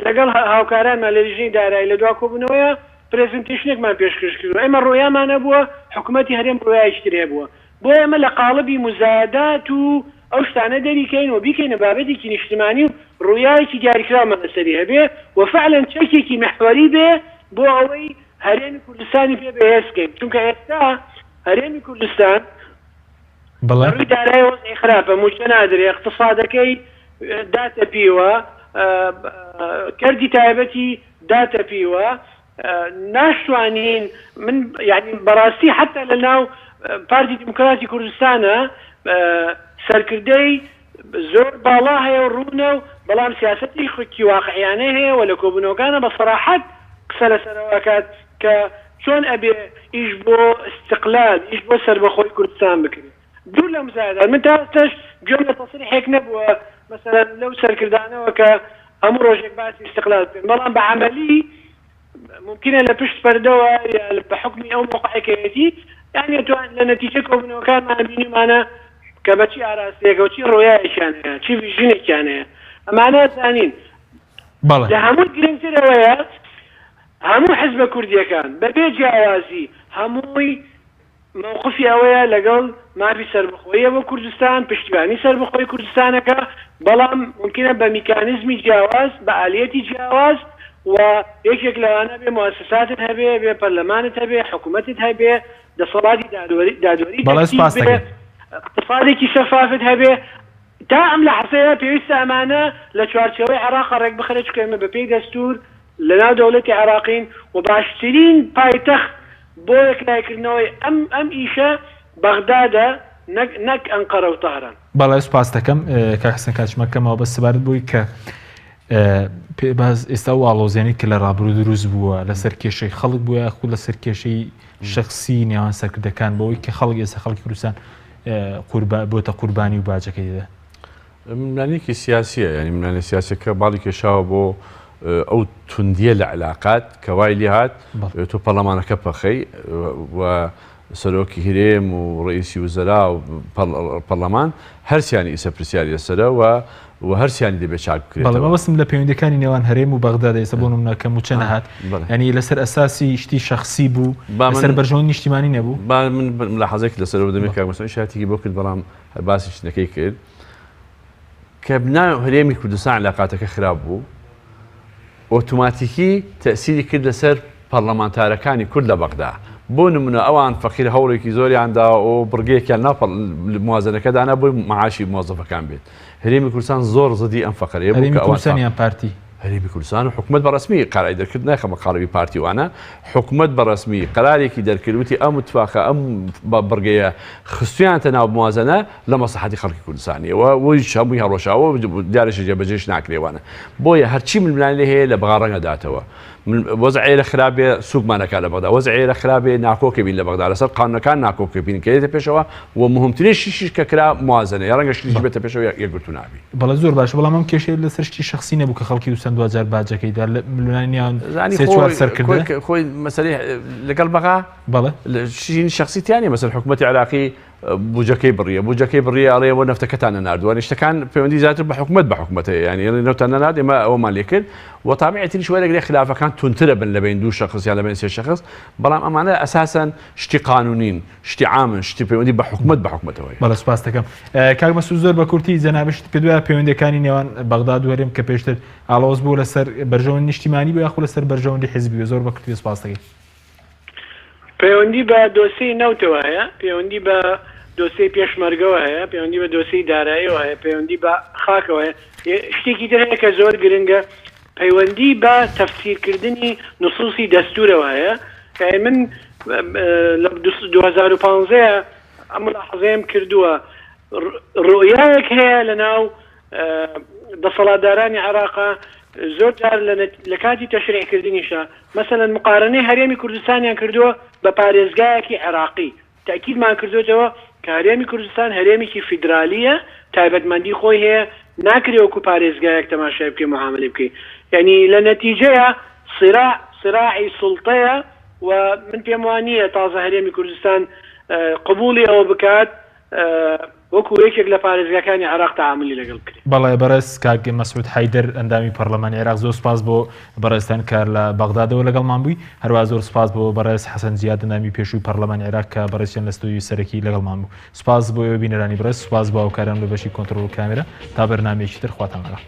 لەگەڵ هاوکارانمان لە لیژنەی دارایی لە دوا کۆبوونەوەیە پرێزنتیشنێکمان پێشکەش کردووە ئێمە ڕۆیامانە بووە حکوومەتی هەرێم ڕۆیایشتر هەبووە بۆ ئێمە لە قاڵبی مزایدات و ئەو شتانە دەریکەین و بیکەینە بابەتێکی نیشتیمانی و ڕوویایەکی دیاریکراومان لەسەری هەبێ و فعلا چەکێکی محوەری بێ بۆ ئەوەی هەرێمی کوردستانی پێ بەهێز بکەین چونکە ئێستا هەرێمی کوردستان ڕووی دارایی وەزعی خراپە موچە نادرێ اقتصادەکەی داتە پیوە کردی تایبەتی داتە پیوە ناشتوانین من یعنی بەڕاستی حتا لە ناو پارتی دیموکراتی کوردستانە سەرکردەی زۆر باڵا هەیە و ڕوونە و بەڵام سیاسەتی خۆکی واقعیانە هەیە و لە کۆبوونەوەکانە بە سەراحەت قسە لەسەرەوەکات کە چۆن ئەبێ ئیش بۆ استقلال ئیش بۆ سەربەخۆی کوردستان بکرێت دوور لە مزایدار من تا ئێستاش گوێم لە تەسریحێک نەبووە مثلا لەو سەرکردانەوە کە هەموو ڕۆژێک باسی استقلال بکەن بەڵام بە عەمەلی ممکنە لە پشت پەردەوە بە حکمی ئەو موقعەکەیەتی یعنی توان لە نەتیجە کۆبوونەوەکانمان بینیمانە کە بەچی ئاراستەیەکە و چی ڕۆیایەکیان هەیە چی ڤیژنێکیان هەیە ئەمانە زانین لە هەموو گرنگترەوەیە هەموو حزبە کوردیەکان بەبێ جیاوازی هەمووی موقفی ئەوەیە لەگەڵ مافی سەربەخۆیە بۆ کوردستان پشتیوانی سەربەخۆی کوردستانەکە بەڵام ممکنە بە میکانیزمی جیاواز بە ئالەتی جیاواز و یەکێک لەوانە بێ موسساتت هەبێ بێ پەرلەمانت هەبێ حکوومەتت هەبێ دەسەڵاتی دادوەری اقتصادێکی شەفافت هەبێ تا ئەم لە حەسەیە پێویستە ئەمانە لە چوارچەوەی عێراق ڕێک بخرێت چکەمە بە پێی دەستور لەناو دەوڵەتی عێراقین و باشترین پایتەخت بۆ یەکلایکردنەوەی ئەم ئیشە بەغدادە نەک ئەنقەرە و تەهران. بەڵێ سوپاس دەکەم کاک حەسەن کاتژمەکەمەوە بە سەبارەت بووی کە باز ئێستا و ئاڵۆزیانی کە لە ڕابردوو دروست بووە لەسەر کێشەی خەڵک بووە خو لەسەر کێشەی شخصی نێوان سەرکردەکان بەوەی کە خەڵک ئێستا خەڵکی کوردستان بۆتە قوربانی و باجەکەی دەدا. منانێکی سیاسیە ینی منانە سیاسەکە باڵی کێشاوە بۆ ئەو توندیە لە علاقات کە وای لێ هات تۆ پەرلەمانەکە پەخەی و سەرۆکی هەرێم و ڕئیسی وزەرا و پەرلەمان هەرسیانی ئیسە پرسیاری لەسەرە و هەرسیانی دەبێت چاک بکرێت. بەڵێ مەبەستم لە پەیوەندیەکانی نێوان هەرێم و بەغداد ئێستا بۆ نمونە کە موچە نەهات ینی لەسەر ئەساسی شتی شەخسی بوو لەسەر بەرژەوەندی نیشتیمانی نەبوو. من لە حەزێک لەسەرەوە دەمێت کاک مەسعود شاتێکی بۆ کرد بەڵام باسی شتەکەی کرد کە بناو هەرێمی کوردستان علاقاتەکە خراپ بوو ئۆتۆماتیکی تەسیری کرد لەسەر پەرلەمانتارەکانی کورد لە بەغدا بۆ نمونە ئەوان فەقیر هەوڵێکی زۆریاندا و بڕگەیەکیان ناو موازنەکەدانا بۆی معاشی مۆزەفەکان بێت هەرێمی کوردستان زۆر زدی ئەم فەقەرەیە هەرێمی کوردستانیان پارتی هەرێمی کوردستان و حکومت بەڕسمی قەراری دەرکرد ناخەمە قاڵبی پارتیوانە حکومت بەڕسمی قەرارێکی دەرکردوتی ئەم اتفاقە ئەم بڕگەیە خستویانتە ناو موازنە لە مەسلحەتی خەڵکی کوردستانیەوە وی هەمووی هەڕۆژاوە دیارەشە جێبەجێش ناکرێوانە بۆیە هەرچی ململان لێ هەیە لە بەغا ڕەنگەداتەوە وەزعێرە خراپێ سوکمانەکە لە بەغدا وەزعێرە خراپێ ناکۆکە بین لە بەغدا لەسەر قانونەکان ناکۆکە بینکەێتە پێشەوە و مهمترین شیش کە کرا موازنە یا ڕەنگە شتیش بێتە پێشەوە یەکگرتو نابی. بەڵێ زۆر باش بەڵام ئەم کێشەی لەسەر شتی شخصی نەبوو کە خەڵکی دوستان 2000 باجەکەیدا لە ملوانیان سەرکردن خۆی مەسەلەی لەگەڵ بەغا بەڵێ شین شخصیتیانی مەسەر حکوومەتی عراقی بوجەکەی بڕیە ئەڵێ بۆ نەفتەکەتانە نردووە شتەکان پەیوەندی زیاتر بە حکوومەتە ینی نەوتان نەنات ئێمە ئەومان لێ کرد و تابعەتی شوێ لەگرێ خلافەکان تونترە بن لە بین دوو شخص یا لە بین سێ شخص بەڵام ئەمانە ئەساساً شتی قانونین شتی عامن شتی پەیوەندی بە حکوومەتەوەی. بەڵێ سوپاس دەکەم کاک مەسعود زۆر بە کورتی جەنابەت پێ دوایە پەیوەندیەکانی نێوان بەغداد و هەرێم کە پێشتر ئاڵۆز بوو لەسەر بەرژەوەندی نیشتیمانی بۆ یاخۆ لەسەر بەرژەوەندی حیزبی زۆر بە کورتی سوپاس دەکەین. پەیوەندی بە دۆسەی نەوتەوە هەیە پەیوەندی بە دۆسەی پێشمەرگەوە هەیە پەیوەندی بە دۆسەی داراییەوە هەیە پەیوەندی بە خاکەوە هەیە شتێکی تر هەیە کە زۆر گرنگە پەیوەندی بە تەفسیرکردنی نصوصی دەستورەوە هەیە من لە 2015 ئەم ملاحەزەیەم کردووە ڕۆیایەک هەیە لە ناو دەسەڵاتدارانی عێراقا زۆر جار لە کاتی تەشریعکردنیشە مەسەلەن مقارنەی هەرێمی کوردستانیان کردووە بە پارێزگایەکی عێراقی تاکیدمان کردوێتەوە کە هەرێمی کوردستان هەرێمێکی فیدرالیە تایبەتمەندی خۆی هەیە ناکرێ وەکو پارێزگایەک تەماشای بکەی معاملە بکەی یعنی لە نەتیجەیە صراعی سوڵتەیە و من پێم وانییە تازە هەرێمی کوردستان قبولی ئەوە بکات وەکو یەکێک لە پارێزگاکانی عێراق تەعاملی لەگەڵ بکرێت. بەڵێ بەڕێز کاک مەسعود حەیدەر ئەندامی پەرلەمانی عێراق زۆر سپاس بۆ بەڕێزتان کار لە بەغدادەوە لەگەڵمان بووی هەروە زۆر سپاس بۆ بەڕێز حەسەن زیاد ئەندامی پێشووی پەرلەمانی عێراق کە بەڕێزیان لە ستۆدیۆی سەرەکی لەگەڵمان بوو سپاس بۆ ئێوە بینەرانی بەڕێز سپاس بۆ هاوکاران لە بەشی کۆنتڕۆڵ کامێرە تا بەرنامەیەکی تر خواتان لەگەڵ.